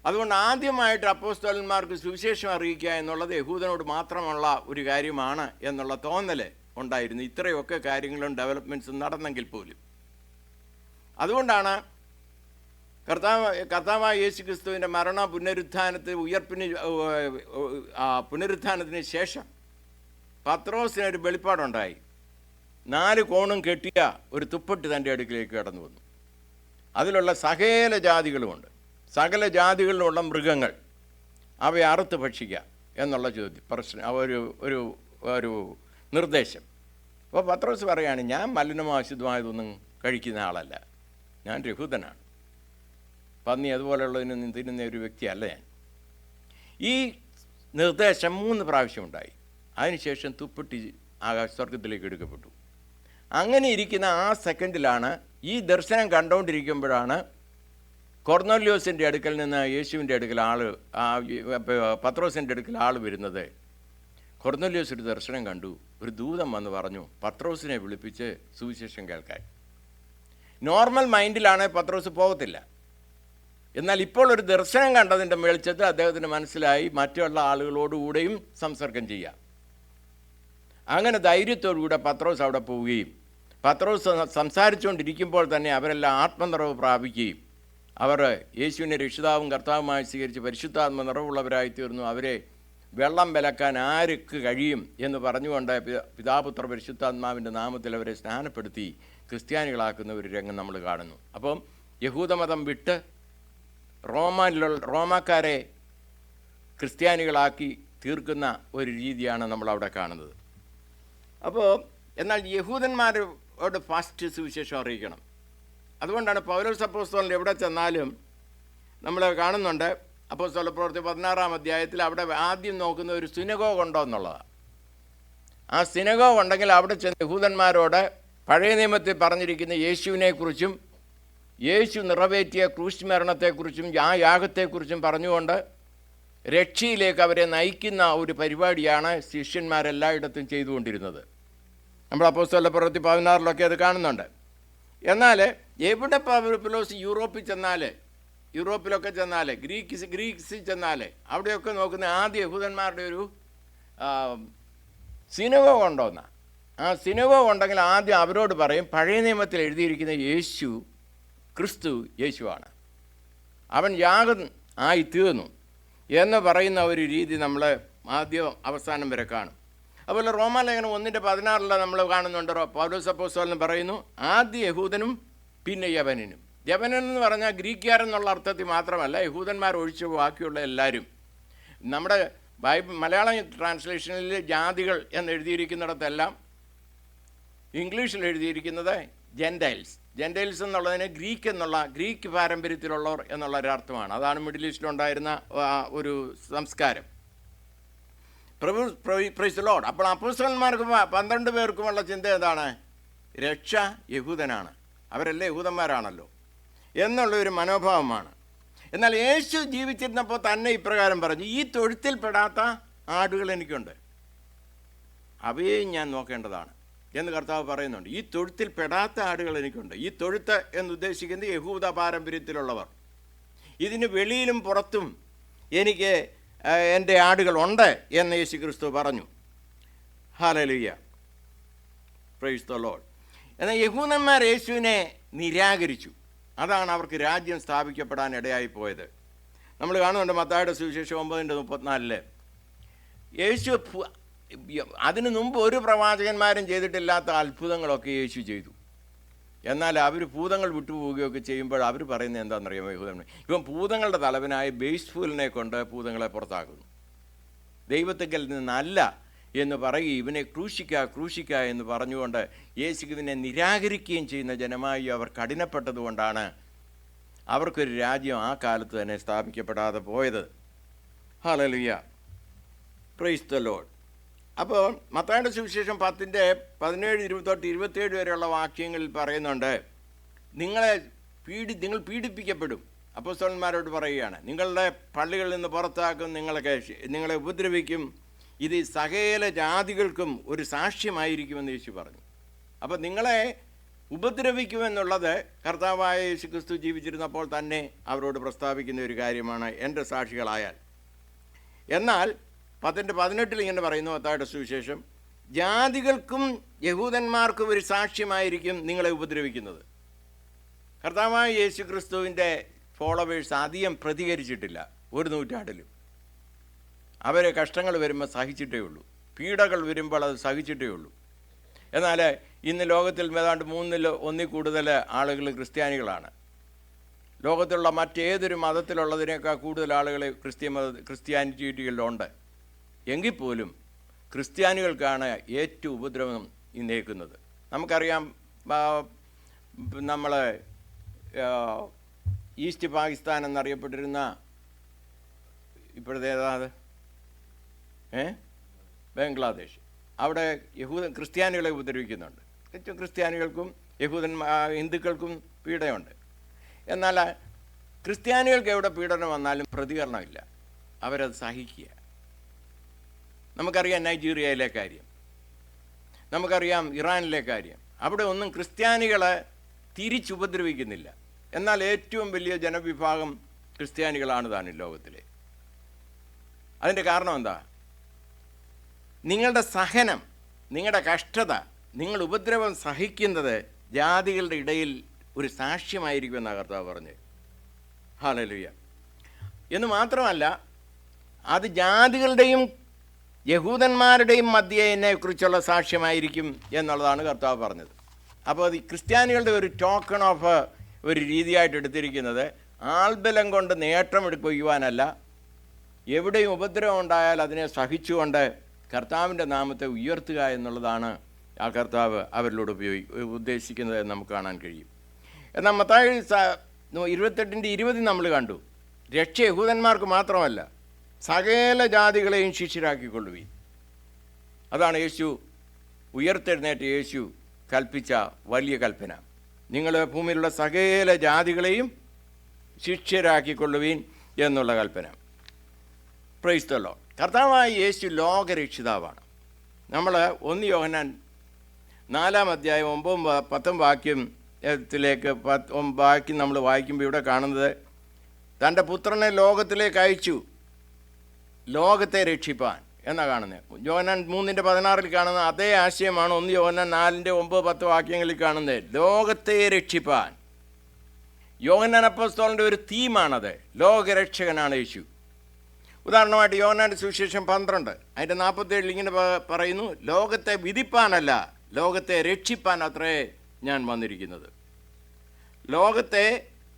അതുകൊണ്ട് ആദ്യമായിട്ട് അപ്പോസ്തലന്മാർക്ക് സുവിശേഷം അറിയിക്കുക എന്നുള്ളത് യഹൂദനോട് മാത്രമുള്ള ഒരു കാര്യമാണ് എന്നുള്ള തോന്നൽ ഉണ്ടായിരുന്നു. ഇത്രയൊക്കെ കാര്യങ്ങളും ഡെവലപ്മെൻറ്റ്സും നടന്നെങ്കിൽ പോലും. അതുകൊണ്ടാണ് കർത്താവായ യേശു ക്രിസ്തുവിൻ്റെ പുനരുത്ഥാനത്തിന് ശേഷം പത്രോസിനൊരു വെളിപ്പാടുണ്ടായി. 4 കോണും കെട്ടിയ ഒരു തുപ്പട്ടി തൻ്റെ അടുക്കിലേക്ക് കടന്നു വന്നു. അതിലുള്ള സകല ജാതികളുമുണ്ട്, സകല ജാതികളിലുള്ള മൃഗങ്ങൾ, അവയെ അറുത്ത് ഭക്ഷിക്കുക എന്നുള്ള ഒരു നിർദ്ദേശം. അപ്പോൾ പത്രോസ് പറയുകയാണ്, ഞാൻ മലിനമോ അശുദ്ധമായതൊന്നും കഴിക്കുന്ന ആളല്ല, ഞാൻ യഹൂദനാണ്. പന്നി അതുപോലെയുള്ളതിനൊന്നും തിന്നുന്ന ഒരു വ്യക്തിയല്ല ഞാൻ. ഈ നിർദ്ദേശം 3 പ്രാവശ്യം ഉണ്ടായി. അതിനുശേഷം തുപ്പട്ടി സ്വർഗത്തിലേക്ക് എടുക്കപ്പെട്ടു. അങ്ങനെ ഇരിക്കുന്ന ആ സെക്കൻഡിലാണ്, ഈ ദർശനം കണ്ടുകൊണ്ടിരിക്കുമ്പോഴാണ് കൊർന്നേല്യോസിൻ്റെ അടുക്കൽ നിന്ന് യേശുവിൻ്റെ അടുക്കൽ പത്രോസിൻ്റെ അടുക്കൽ ആൾ വരുന്നത്. കൊർന്നേല്യോസ് ഒരു ദർശനം കണ്ടു. ഒരു ദൂതൻ വന്ന് പറഞ്ഞു, പത്രോസിനെ വിളിപ്പിച്ച് സുവിശേഷം കേൾക്കാൻ. നോർമൽ മൈൻഡിലാണ് പത്രോസ് പോകത്തില്ല. എന്നാൽ ഇപ്പോൾ ഒരു ദർശനം കണ്ടതിൻ്റെ വെളിച്ചത്തിൽ അദ്ദേഹത്തിന് മനസ്സിലായി മറ്റുള്ള ആളുകളോടുകൂടെയും സംസർഗം ചെയ്യാം. അങ്ങനെ ധൈര്യത്തോടുകൂടെ പത്രോസ് അവിടെ പോവുകയും പത്രോസ് സംസാരിച്ചുകൊണ്ടിരിക്കുമ്പോൾ തന്നെ അവരെല്ലാം ആത്മനിറവ് പ്രാപിക്കുകയും അവർ യേശുവിനെ രക്ഷിതാവും കർത്താവുമായി സ്വീകരിച്ച് പരിശുദ്ധാത്മ നിറവുള്ളവരായി തീർന്നു. അവരെ വെള്ളം വിലക്കാൻ ആർക്ക് കഴിയും എന്ന് പറഞ്ഞുകൊണ്ട് പിതാപുത്ര പരിശുദ്ധാത്മാവിൻ്റെ നാമത്തിൽ അവരെ സ്നാനപ്പെടുത്തി ക്രിസ്ത്യാനികളാക്കുന്ന ഒരു രംഗം നമ്മൾ കാണുന്നു. അപ്പം യഹൂദമതം വിട്ട് റോമാക്കാരെ ക്രിസ്ത്യാനികളാക്കി തീർക്കുന്ന ഒരു രീതിയാണ് നമ്മളവിടെ കാണുന്നത്. അപ്പോൾ എന്നാൽ യഹൂദന്മാരോട് ഫസ്റ്റ് സുവിശേഷം അറിയിക്കണം. അതുകൊണ്ടാണ് പൗലോസ് അപ്പോസ്തലൻ എവിടെ ചെന്നാലും നമ്മൾ കാണുന്നുണ്ട്. അപ്പോസ്തല പ്രവൃത്തി 16-ാം അധ്യായത്തിൽ അവിടെ ആദ്യം നോക്കുന്ന ഒരു സിനഗോഗ് ഉണ്ടോ എന്നുള്ളതാണ്. ആ സിനഗോഗ് ഉണ്ടെങ്കിൽ അവിടെ ചെന്ന് യഹൂദന്മാരോട് പഴയ നിയമത്തിൽ പറഞ്ഞിരിക്കുന്ന യേശുവിനെക്കുറിച്ചും യേശു നിറവേറ്റിയ ക്രൂശ് മരണത്തെക്കുറിച്ചും ആ യാഗത്തെക്കുറിച്ചും പറഞ്ഞുകൊണ്ട് രക്ഷയിലേക്ക് അവരെ നയിക്കുന്ന ഒരു പരിപാടിയാണ് ശിഷ്യന്മാരെല്ലായിടത്തും ചെയ്തുകൊണ്ടിരുന്നത്. നമ്മൾ അപ്പോസ്തല പ്രവൃത്തി 16-ലൊക്കെ അത് കാണുന്നുണ്ട്. എന്നാൽ എവിടെ പൗലോസ് യൂറോപ്പിലൊക്കെ ചെന്നാൽ ഗ്രീക്സിൽ ചെന്നാൽ അവിടെയൊക്കെ നോക്കുന്ന ആദ്യ യഹൂദന്മാരുടെ ഒരു സിനഗോഗ് ഉണ്ടോയെന്നാണ്. ആ സിനഗോഗ് ഉണ്ടെങ്കിൽ ആദ്യം അവരോട് പറയും, പഴയ നിയമത്തിൽ എഴുതിയിരിക്കുന്ന ക്രിസ്തു യേശുവാണ്, അവൻ യാഗം ആയി തീർന്നു എന്ന് പറയുന്ന ഒരു രീതി നമ്മൾ ആദ്യം അവസാനം വരെ കാണും. അതുപോലെ റോമാലേഖനം 1:16 നമ്മൾ കാണുന്നുണ്ട്. പൗലോസ് അപ്പോസ്തലൻ പറയുന്നു, ആദ്യ യഹൂദനും പിന്നെ യവനനും. യവനൻ എന്ന് പറഞ്ഞാൽ ഗ്രീക്കുകാരെന്നുള്ള അർത്ഥത്തിൽ മാത്രമല്ല, യഹൂദന്മാർ ഒഴിച്ച് ബാക്കിയുള്ള എല്ലാവരും. നമ്മുടെ മലയാളം ട്രാൻസ്ലേഷനിൽ ജാതികൾ എന്ന് എഴുതിയിരിക്കുന്നിടത്തെല്ലാം ഇംഗ്ലീഷിൽ എഴുതിയിരിക്കുന്നത് ജെൻറ്റൈൽസ് എന്നുള്ളതിന് ഗ്രീക്ക് പാരമ്പര്യത്തിലുള്ളവർ എന്നുള്ള ഒരർത്ഥമാണ്. അതാണ് മിഡിൽ ഈസ്റ്റിലുണ്ടായിരുന്ന ഒരു സംസ്കാരം. Praise lord. അപ്പോൾ അപ്പോസ്തലന്മാർക്ക് 12 പേർക്കുമുള്ള ചിന്ത എന്താണ്? രക്ഷ യഹൂദനാണ്, അവരെല്ലാം യഹൂദന്മാരാണല്ലോ എന്നുള്ളൊരു മനോഭാവമാണ്. എന്നാൽ യേശു ജീവിച്ചിരുന്നപ്പോൾ തന്നെ ഇപ്രകാരം പറഞ്ഞു, ഈ തൊഴുത്തിൽപ്പെടാത്ത ആടുകൾ എനിക്കുണ്ട്, അവയെയും ഞാൻ നോക്കേണ്ടതാണ് എന്ന് കർത്താവ് പറയുന്നുണ്ട്. ഈ തൊഴുത്തിൽപ്പെടാത്ത ആടുകൾ എനിക്കുണ്ട്. ഈ തൊഴുത്ത് എന്നുദ്ദേശിക്കുന്നത് യഹൂദ പാരമ്പര്യത്തിലുള്ളവർ. ഇതിന് വെളിയിലും പുറത്തും എനിക്ക് എൻ്റെ ആടുകളുണ്ട് എന്ന് യേശു ക്രിസ്തു പറഞ്ഞു. Hallelujah, price the Lord. എന്നാൽ യഹൂദന്മാർ യേശുവിനെ നിരാകരിച്ചു. അതാണ് അവർക്ക് രാജ്യം സ്ഥാപിക്കപ്പെടാൻ ഇടയായി പോയത്. നമ്മൾ കാണുന്നുണ്ട് മത്തായിയുടെ സുവിശേഷം 9:34. യേശു അതിനു മുമ്പ് ഒരു പ്രവാചകന്മാരും ചെയ്തിട്ടില്ലാത്ത അത്ഭുതങ്ങളൊക്കെ യേശു ചെയ്തു. എന്നാൽ അവർ ഭൂതങ്ങൾ വിട്ടുപോവുകയൊക്കെ ചെയ്യുമ്പോൾ അവർ പറയുന്നത് എന്താണെന്നറിയാമോ? ഇവൻ ഭൂതങ്ങളുടെ തലവനായ ബേസ്ഫുലിനെ കൊണ്ട് ഭൂതങ്ങളെ പുറത്താക്കുന്നു, ദൈവത്തിങ്കൽ നിന്നല്ല എന്ന് പറയുകയും ഇവനെ ക്രൂശിക്കുക എന്ന് പറഞ്ഞുകൊണ്ട് യേശുവിനെ നിരാകരിക്കുകയും ചെയ്യുന്ന ജനമായി അവർ കഠിനപ്പെട്ടതുകൊണ്ടാണ് അവർക്കൊരു രാജ്യം ആ കാലത്ത് തന്നെ സ്ഥാപിക്കപ്പെടാതെ പോയത്. Hallelujah, praise the Lord. അപ്പോൾ മത്തായിയുടെ സുവിശേഷം 10:17-27 വരെയുള്ള വാക്യങ്ങളിൽ പറയുന്നുണ്ട്, നിങ്ങൾ പീഡിപ്പിക്കപ്പെടും. അപ്പോസ്തലന്മാരോട് പറയുകയാണ്, നിങ്ങളുടെ പള്ളികളിൽ നിന്ന് പുറത്താക്കും, നിങ്ങളെ ഉപദ്രവിക്കും, ഇത് സകല ജാതികൾക്കും ഒരു സാക്ഷ്യമായിരിക്കുമെന്ന് യേശു പറഞ്ഞു. അപ്പോൾ നിങ്ങളെ ഉപദ്രവിക്കുമെന്നുള്ളത് കർത്താവായ യേശു ക്രിസ്തു ജീവിച്ചിരുന്നപ്പോൾ തന്നെ അവരോട് പ്രസ്താവിക്കുന്ന ഒരു കാര്യമാണ്, എൻ്റെ സാക്ഷികളായാൽ. എന്നാൽ 10:18 ഇങ്ങനെ പറയുന്നു മത്തായിയുടെ സുവിശേഷം, ജാതികൾക്കും യഹൂദന്മാർക്കും ഒരു സാക്ഷ്യമായിരിക്കും നിങ്ങളെ ഉപദ്രവിക്കുന്നത്. കർത്താവായ യേശു ക്രിസ്തുവിൻ്റെ ഫോളോവേഴ്സ് അധികം പ്രതികരിച്ചിട്ടില്ല ഒരു നൂറ്റാണ്ടിലും. അവർ കഷ്ടങ്ങൾ വരുമ്പോൾ സഹിച്ചിട്ടേ ഉള്ളൂ, പീഡകൾ വരുമ്പോൾ അത് സഹിച്ചിട്ടേ ഉള്ളൂ. എന്നാൽ ഇന്ന് ലോകത്തിൽ ഏതാണ്ട് 1/3 കൂടുതൽ ആളുകൾ ക്രിസ്ത്യാനികളാണ്. ലോകത്തിലുള്ള മറ്റേതൊരു മതത്തിലുള്ളതിനേക്കാൾ കൂടുതൽ ആളുകൾ ക്രിസ്ത്യാനിറ്റിയിലുണ്ട്. എങ്കിൽ പോലും ക്രിസ്ത്യാനികൾക്കാണ് ഏറ്റവും ഉപദ്രവം ഇന്നേക്കുന്നത്. നമുക്കറിയാം, നമ്മൾ ഈസ്റ്റ് പാകിസ്ഥാൻ എന്നറിയപ്പെട്ടിരുന്ന ഇപ്പോഴത്തെ ഏതാത് ബംഗ്ലാദേശ്, അവിടെ ക്രിസ്ത്യാനികളെ ഉപദ്രവിക്കുന്നുണ്ട്. ക്രിസ്ത്യാനികൾക്കും ഹിന്ദുക്കൾക്കും പീഡനമുണ്ട്. എന്നാൽ ക്രിസ്ത്യാനികൾക്ക് എവിടെ പീഡനം വന്നാലും പ്രതികരണമില്ല, അവരത് സഹിക്കുക. നമുക്കറിയാം നൈജീരിയയിലെ കാര്യം, നമുക്കറിയാം ഇറാനിലെ കാര്യം. അവിടെ ഒന്നും ക്രിസ്ത്യാനികളെ തിരിച്ചുപദ്രവിക്കുന്നില്ല. എന്നാൽ ഏറ്റവും വലിയ ജനവിഭാഗം ക്രിസ്ത്യാനികളാണ് താനും ലോകത്തിലെ. അതിൻ്റെ കാരണം എന്താ? നിങ്ങളുടെ സഹനം, നിങ്ങളുടെ കഷ്ടത, നിങ്ങൾ ഉപദ്രവം സഹിക്കുന്നത് ജാതികളുടെ ഇടയിൽ ഒരു സാക്ഷ്യമായിരിക്കുമെന്നാണ് കർത്താവ് പറഞ്ഞത്. ഹല്ലേലൂയ. എന്ന് മാത്രമല്ല, അത് ജാതികളുടെയും യഹൂദന്മാരുടെയും മധ്യേനെക്കുറിച്ചുള്ള സാക്ഷ്യമായിരിക്കും എന്നുള്ളതാണ് കർത്താവ് പറഞ്ഞത്. അപ്പോൾ അത് ക്രിസ്ത്യാനികളുടെ ഒരു ടോക്കൺ ഓഫ് ഒരു രീതിയായിട്ട് എടുത്തിരിക്കുന്നത് ആൾബലം കൊണ്ട് നേട്ടം കൊയ്യുവാനല്ല, എവിടെയും ഉപദ്രവം ഉണ്ടായാൽ അതിനെ സഹിച്ചുകൊണ്ട് കർത്താവിൻ്റെ നാമത്തെ ഉയർത്തുക എന്നുള്ളതാണ് ആ കർത്താവ് അവരിലൂടെ ഉദ്ദേശിക്കുന്നത് എന്ന് നമുക്ക് കാണാൻ കഴിയും. എന്നാൽ മത്തായി 28:20 നമ്മൾ കണ്ടു, രക്ഷ യഹൂദന്മാർക്ക് മാത്രമല്ല സകല ജാതികളെയും ശിഷ്യരാക്കിക്കൊള്ളുവീൻ. അതാണ് യേശു ഉയർത്തെഴുന്നേറ്റ് യേശു കൽപ്പിച്ച വലിയ കൽപ്പന. നിങ്ങൾ ഭൂമിയിലുള്ള സകല ജാതികളെയും ശിഷ്യരാക്കിക്കൊള്ളുവീൻ എന്നുള്ള കൽപ്പന. Price the Lord. കർത്താവായ യേശു ലോകരക്ഷിതാവാണ്. നമ്മൾ 1 യോഹന്നാൻ 4:9-10 വാക്യം നമ്മൾ വായിക്കുമ്പോൾ ഇവിടെ കാണുന്നത്, തൻ്റെ പുത്രനെ ലോകത്തിലേക്ക് അയച്ചു ലോകത്തെ രക്ഷിപ്പാൻ എന്നാണ് കാണുന്നത്. യോഹന്നാൻ 3:16 കാണുന്ന അതേ ആശയമാണ് 1 യോഹന്നാൻ 4:9-10 വാക്യങ്ങളിൽ കാണുന്നത്, ലോകത്തെ രക്ഷിപ്പാൻ. യോഹന്നാൻ അപ്പോസ്തലൻ്റെ ഒരു തീമാണത്, ലോകരക്ഷകനാണ് യേശു. ഉദാഹരണമായിട്ട് യോഹന്നാൻ്റെ സുവിശേഷം 12 അതിൻ്റെ 47 ഇങ്ങനെ പറയുന്നു, ലോകത്തെ വിധിപ്പാനല്ല ലോകത്തെ രക്ഷിപ്പാൻ അത്രേ ഞാൻ വന്നിരിക്കുന്നത്. ലോകത്തെ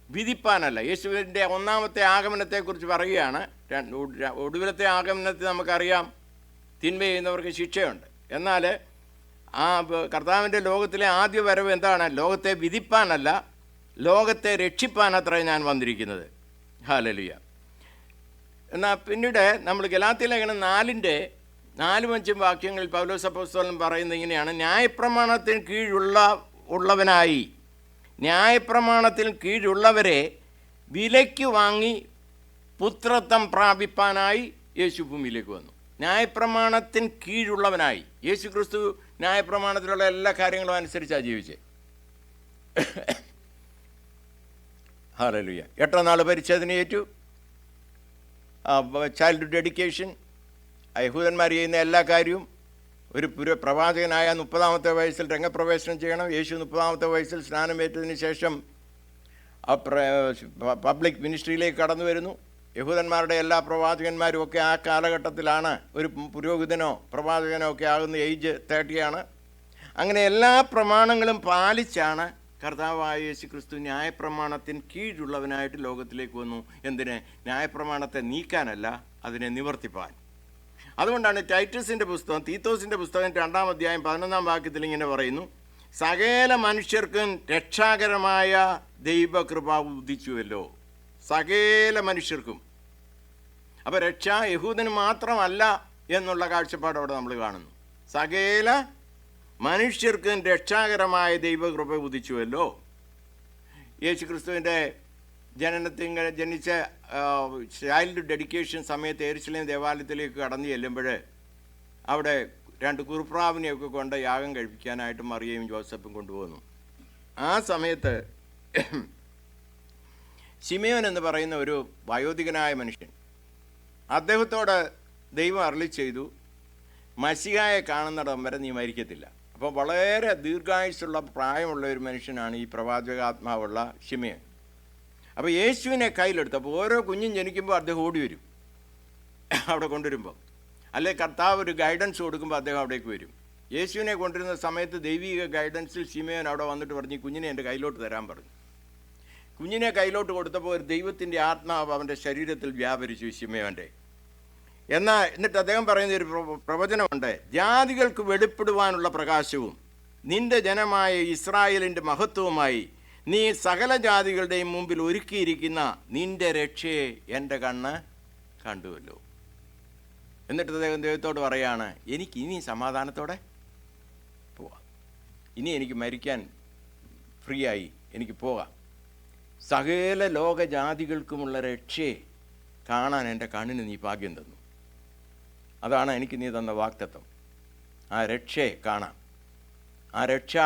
വിധിപ്പാനല്ല. യേശുവിൻ്റെ ഒന്നാമത്തെ ആഗമനത്തെക്കുറിച്ച് പറയുകയാണ്. ഒടുവിലത്തെ ആഗമനത്തിൽ നമുക്കറിയാം തിന്മ ചെയ്യുന്നവർക്ക് ശിക്ഷയുണ്ട്. എന്നാൽ ആ കർത്താവിൻ്റെ ലോകത്തിലെ ആദ്യ വരവ് എന്താണ്? ലോകത്തെ വിധിപ്പാനല്ല ലോകത്തെ രക്ഷിപ്പാൻ അത്രേ ഞാൻ വന്നിരിക്കുന്നത്. ഹല്ലേലൂയ. എന്നാൽ പിന്നീട് നമ്മൾ ഗലാത്യ ലേഖനം 4:4-5 വാക്യങ്ങളിൽ പൗലോസ് അപ്പോസ്തലൻ പറയുന്നത് ഇങ്ങനെയാണ്, ന്യായപ്രമാണത്തിന് ഉള്ളവനായി ന്യായപ്രമാണത്തിന് കീഴുള്ളവരെ വിലയ്ക്ക് വാങ്ങി പുത്രത്വം പ്രാപിപ്പാനായി യേശു ഭൂമിയിലേക്ക് വന്നു. ന്യായപ്രമാണത്തിന് കീഴുള്ളവനായി. യേശു ക്രിസ്തു ന്യായപ്രമാണത്തിലുള്ള എല്ലാ കാര്യങ്ങളും അനുസരിച്ചാണ് ജീവിച്ചത്. ഹല്ലേലൂയ. 8 നാൾ പരിച്ഛേദന ഏറ്റു, ചൈൽഡ് ഡെഡിക്കേഷൻ, യഹൂദന്മാർ ചെയ്യുന്ന എല്ലാ കാര്യവും. ഒരു പ്രവാചകനായ 30-ാമത്തെ വയസ്സിൽ രംഗപ്രവേശനം ചെയ്യണം. യേശു 30-ാമത്തെ വയസ്സിൽ സ്നാനമേറ്റതിന് ശേഷം പബ്ലിക് മിനിസ്ട്രിയിലേക്ക് കടന്നു വരുന്നു. യഹൂദന്മാരുടെ എല്ലാ പ്രവാചകന്മാരും ഒക്കെ ആ കാലഘട്ടത്തിലാണ്. ഒരു പുരോഹിതനോ പ്രവാചകനോ ഒക്കെ ആകുന്ന ഏജ് 30 അങ്ങനെ എല്ലാ പ്രമാണങ്ങളും പാലിച്ചാണ് കർത്താവായ യേശു ക്രിസ്തു ന്യായപ്രമാണത്തിന് കീഴുള്ളവനായിട്ട് ലോകത്തിലേക്ക് വന്നു. എന്തിന്? ന്യായപ്രമാണത്തെ നീക്കാനല്ല, അതിനെ നിവർത്തിപ്പാൻ. അതുകൊണ്ടാണ് ടൈറ്റസിൻ്റെ പുസ്തകം, തീത്തോസിൻ്റെ പുസ്തകം 2-ാം അധ്യായം 11-ാം വാക്യത്തിൽ ഇങ്ങനെ പറയുന്നു, സകല മനുഷ്യർക്കും രക്ഷാകരമായ ദൈവകൃപ ഉദിച്ചുവല്ലോ. സകല മനുഷ്യർക്കും. അപ്പോൾ രക്ഷ യഹൂദന് മാത്രമല്ല എന്നുള്ള കാഴ്ചപ്പാട് അവിടെ നമ്മൾ കാണുന്നു. സകല മനുഷ്യർക്കും രക്ഷാകരമായ ദൈവകൃപ ഉദിച്ചുവല്ലോ. യേശു ക്രിസ്തുവിൻ്റെ ജനിച്ച ചൈൽഡ് ഡെഡിക്കേഷൻ സമയത്ത് യെരുശലേം ദേവാലയത്തിലേക്ക് കടന്നു ചെല്ലുമ്പോൾ അവിടെ 2 കുറുപ്രാവിനെയൊക്കെ കൊണ്ട് യാഗം കഴിപ്പിക്കാനായിട്ട് മറിയയും ജോസഫും കൊണ്ടുപോകുന്നു. ആ സമയത്ത് ശിമയോൻ എന്ന് പറയുന്ന ഒരു വയോധികനായ മനുഷ്യൻ, അദ്ദേഹത്തോട് ദൈവം അരുളി ചെയ്തു, മശിഹായെ കാണുന്നിടം വരെ നീ മരിക്കത്തില്ല. അപ്പോൾ വളരെ ദീർഘായുസ്സുള്ള പ്രായമുള്ള ഒരു മനുഷ്യനാണ് ഈ പ്രവാചകാത്മാവുള്ള ശിമയോൻ. അപ്പോൾ യേശുവിനെ കയ്യിലെടുത്തു. അപ്പോൾ ഓരോ കുഞ്ഞും ജനിക്കുമ്പോൾ അദ്ദേഹം ഓടി വരും അവിടെ കൊണ്ടുവരുമ്പോൾ, അല്ലെങ്കിൽ കർത്താവ് ഒരു ഗൈഡൻസ് കൊടുക്കുമ്പോൾ അദ്ദേഹം അവിടേക്ക് വരും. യേശുവിനെ കൊണ്ടുവരുന്ന സമയത്ത് ദൈവിക ഗൈഡൻസിൽ ശിമയോൻ അവിടെ വന്നിട്ട് പറഞ്ഞ് കുഞ്ഞിനെ എൻ്റെ കയ്യിലോട്ട് തരാൻ പറഞ്ഞു. കുഞ്ഞിനെ കയ്യിലോട്ട് കൊടുത്തപ്പോൾ ഒരു ദൈവത്തിൻ്റെ ആത്മാവ് അവൻ്റെ ശരീരത്തിൽ വ്യാപരിച്ചു ശിമയോൻ്റെ. എന്നിട്ട് അദ്ദേഹം പറയുന്ന ഒരു പ്രവചനമുണ്ട്, ജാതികൾക്ക് വെളിപ്പെടുവാനുള്ള പ്രകാശവും നിന്റെ ജനമായ ഇസ്രായേലിൻ്റെ മഹത്വവുമായി നീ സകല ജാതികളുടെയും മുമ്പിൽ ഒരുക്കിയിരിക്കുന്ന നിന്റെ രക്ഷയെ എൻ്റെ കണ്ണ് കണ്ടുവല്ലോ. എന്നിട്ട് അദ്ദേഹം ദൈവത്തോട് പറയാണ്, എനിക്ക് ഇനി സമാധാനത്തോടെ പോവാം, ഇനി എനിക്ക് മരിക്കാൻ ഫ്രീ ആയി എനിക്ക് പോകാം. സകല ലോകജാതികൾക്കുമുള്ള രക്ഷയെ കാണാൻ എൻ്റെ കണ്ണിന് നീ ഭാഗ്യം തന്നു. അതാണ് എനിക്ക് നീ തന്ന വാഗ്ദത്തം. ആ രക്ഷയെ കാണാം. ആ രക്ഷാ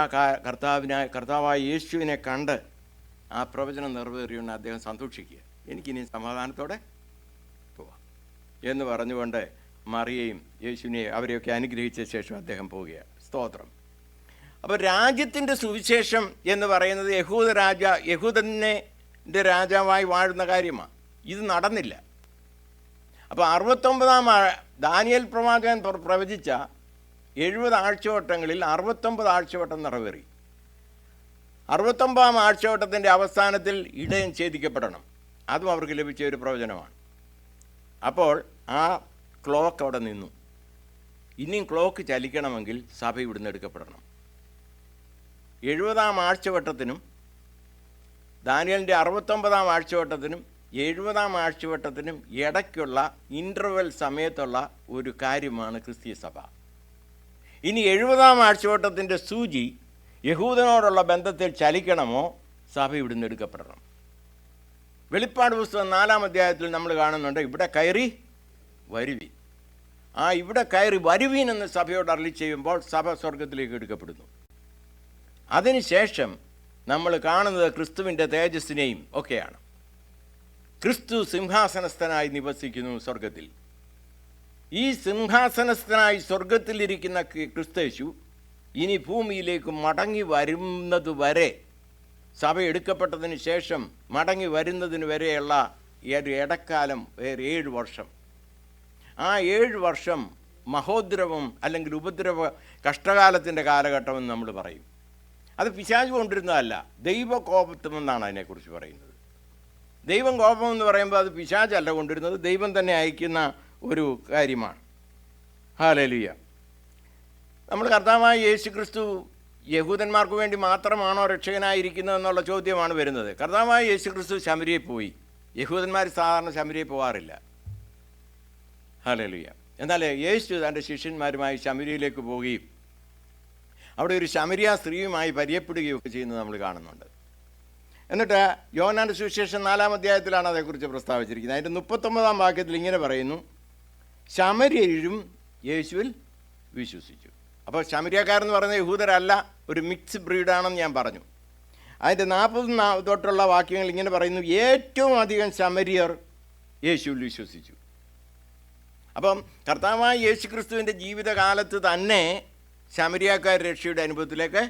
കർത്താവായ യേശുവിനെ കണ്ട് ആ പ്രവചനം നിറവേറിയുകൊണ്ട് അദ്ദേഹം സന്തോഷിക്കുക, എനിക്കിനി സമാധാനത്തോടെ പോവാം എന്ന് പറഞ്ഞുകൊണ്ട് മറിയയും യേശുവിനെയും അവരെയൊക്കെ അനുഗ്രഹിച്ച ശേഷം അദ്ദേഹം പോവുകയാണ്. സ്തോത്രം. അപ്പോൾ രാജ്യത്തിൻ്റെ സുവിശേഷം എന്ന് പറയുന്നത് യഹൂദൻ്റെ രാജാവായി വാഴുന്ന കാര്യമാണ്. ഇത് നടന്നില്ല. അപ്പോൾ 69 ദാനിയേൽ പ്രവാചകൻ പ്രവചിച്ച 70 ആഴ്ചവട്ടങ്ങളിൽ 69 ആഴ്ചവട്ടം നിറവേറി. 69 ആഴ്ചവട്ടത്തിൻ്റെ അവസാനത്തിൽ ഇടയൻ ഛേദിക്കപ്പെടണം. അതും അവർക്ക് ലഭിച്ച ഒരു പ്രവചനമാണ്. അപ്പോൾ ആ ക്ലോക്ക് അവിടെ നിന്നു. ഇനിയും ക്ലോക്ക് ചലിക്കണമെങ്കിൽ സഭ ഇവിടുന്ന് എടുക്കപ്പെടണം. 70 ആഴ്ചവട്ടത്തിനും ദാനിയേലിൻ്റെ 69 ആഴ്ചവട്ടത്തിനും 70 ആഴ്ചവട്ടത്തിനും ഇടയ്ക്കുള്ള ഇൻ്റർവെൽ സമയത്തുള്ള ഒരു കാര്യമാണ് ക്രിസ്തീയ സഭ. ഇനി 70 ആഴ്ചവട്ടത്തിൻ്റെ സൂചി യഹൂദനോടുള്ള ബന്ധത്തിൽ ചലിക്കണമോ, സഭ ഇവിടുന്ന് എടുക്കപ്പെടണം. വെളിപ്പാട് പുസ്തകം 4-ാം അധ്യായത്തിൽ നമ്മൾ കാണുന്നുണ്ട്, ഇവിടെ കയറി വരുവീൻ. ഇവിടെ കയറി വരുവീൻ എന്ന് സഭയോട് അരുളി ചെയ്യുമ്പോൾ സഭ സ്വർഗത്തിലേക്ക് എടുക്കപ്പെടുന്നു. അതിനുശേഷം നമ്മൾ കാണുന്നത് ക്രിസ്തുവിൻ്റെ തേജസ്സിനെയും ഒക്കെയാണ്. ക്രിസ്തു സിംഹാസനസ്ഥനായി നിവസിക്കുന്നു സ്വർഗത്തിൽ. ഈ സിംഹാസനസ്ഥനായി സ്വർഗത്തിലിരിക്കുന്ന ക്രിസ്തേശു ഇനി ഭൂമിയിലേക്ക് മടങ്ങി വരുന്നതുവരെ, സഭ എടുക്കപ്പെട്ടതിന് ശേഷം മടങ്ങി വരുന്നതിന് വരെയുള്ള ഇടക്കാലം 7 വർഷം. ആ 7 വർഷം മഹോദ്രവം അല്ലെങ്കിൽ ഉപദ്രവ കഷ്ടകാലത്തിൻ്റെ കാലഘട്ടമെന്ന് നമ്മൾ പറയും. അത് പിശാച് കൊണ്ടിരുന്നതല്ല, ദൈവകോപത്വമെന്നാണ് അതിനെക്കുറിച്ച് പറയുന്നത്. ദൈവം കോപം എന്ന് പറയുമ്പോൾ അത് പിശാചല്ല കൊണ്ടിരുന്നത്, ദൈവം തന്നെ അയക്കുന്ന ഒരു കാര്യമാണ്. ഹല്ലേലൂയ. നമ്മൾ കർത്താവായ യേശു ക്രിസ്തു യഹൂദന്മാർക്ക് വേണ്ടി മാത്രമാണോ രക്ഷകനായിരിക്കുന്നത് എന്നുള്ള ചോദ്യമാണ് വരുന്നത്. കർത്താവായ യേശു ക്രിസ്തു ശമരിയിൽ പോയി. യഹൂദന്മാർ സാധാരണ ശമരിയിൽ പോകാറില്ല. ഹല്ലേലൂയ. എന്നാൽ യേശു തൻ്റെ ശിഷ്യന്മാരുമായി ശമരിയിലേക്ക് പോവുകയും അവിടെ ഒരു ശമരിയ സ്ത്രീയുമായി പരിചയപ്പെടുകയൊക്കെ ചെയ്യുന്നത് നമ്മൾ കാണുന്നുണ്ട്. എന്നിട്ട് യോഹന്നാന്റെ സുവിശേഷം 4-ാം അധ്യായത്തിലാണ് അതേക്കുറിച്ച് പ്രസ്താവിച്ചിരിക്കുന്നത്. അതിൻ്റെ 39-ാം വാക്യത്തിൽ ഇങ്ങനെ പറയുന്നു, ശമര്യരും യേശുവിൽ വിശ്വസിച്ചു. അപ്പോൾ ശമര്യക്കാരെന്ന് പറയുന്നത് യഹൂദരല്ല, ഒരു മിക്സ് ബ്രീഡാണെന്ന് ഞാൻ പറഞ്ഞു. അതിൻ്റെ 40 തൊട്ടുള്ള വാക്യങ്ങൾ ഇങ്ങനെ പറയുന്നു, ഏറ്റവും അധികം ശമര്യർ യേശുവിൽ വിശ്വസിച്ചു. അപ്പം കർത്താവായ യേശു ക്രിസ്തുവിൻ്റെ ജീവിതകാലത്ത് തന്നെ ശമര്യക്കാർ രക്ഷയുടെ അനുഭവത്തിലേക്ക്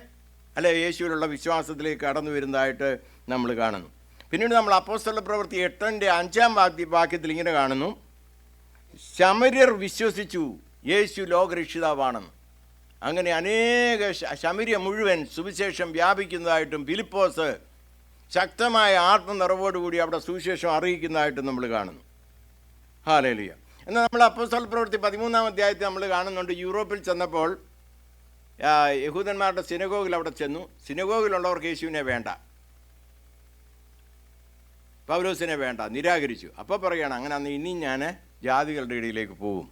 അല്ലെ യേശുവിലുള്ള വിശ്വാസത്തിലേക്ക് കടന്നു വരുന്നതായിട്ട് നമ്മൾ കാണുന്നു. പിന്നീട് നമ്മൾ അപ്പോസ്തല പ്രവൃത്തി 8-ന്റെ 5-ാം വാക്യത്തിൽ ഇങ്ങനെ കാണുന്നു, ശമര്യർ വിശ്വസിച്ചു യേശു ലോകരക്ഷിതാവാണെന്ന്. അങ്ങനെ അനേക ശമര്യ മുഴുവൻ സുവിശേഷം വ്യാപിക്കുന്നതായിട്ടും ഫിലിപ്പോസ് ശക്തമായ ആത്മനിറവോടുകൂടി അവിടെ സുവിശേഷം അറിയിക്കുന്നതായിട്ടും നമ്മൾ കാണുന്നു. ഹല്ലേലൂയ. എന്നാൽ നമ്മൾ അപ്പോസ്തല പ്രവൃത്തി 13-ാം അധ്യായത്തിൽ നമ്മൾ കാണുന്നുണ്ട്, യൂറോപ്പിൽ ചെന്നപ്പോൾ യഹൂദന്മാരുടെ സിനഗോഗിൽ അവിടെ ചെന്നു. സിനഗോഗിലുള്ളവർക്ക് യേശുവിനെ വേണ്ട, പൗലോസിനെ വേണ്ട, നിരാകരിച്ചു. അപ്പോൾ പറയുകയാണ്, അങ്ങനെ അന്ന് ഇനി ഞാൻ ജാതികളുടെ ഇടയിലേക്ക് പോകും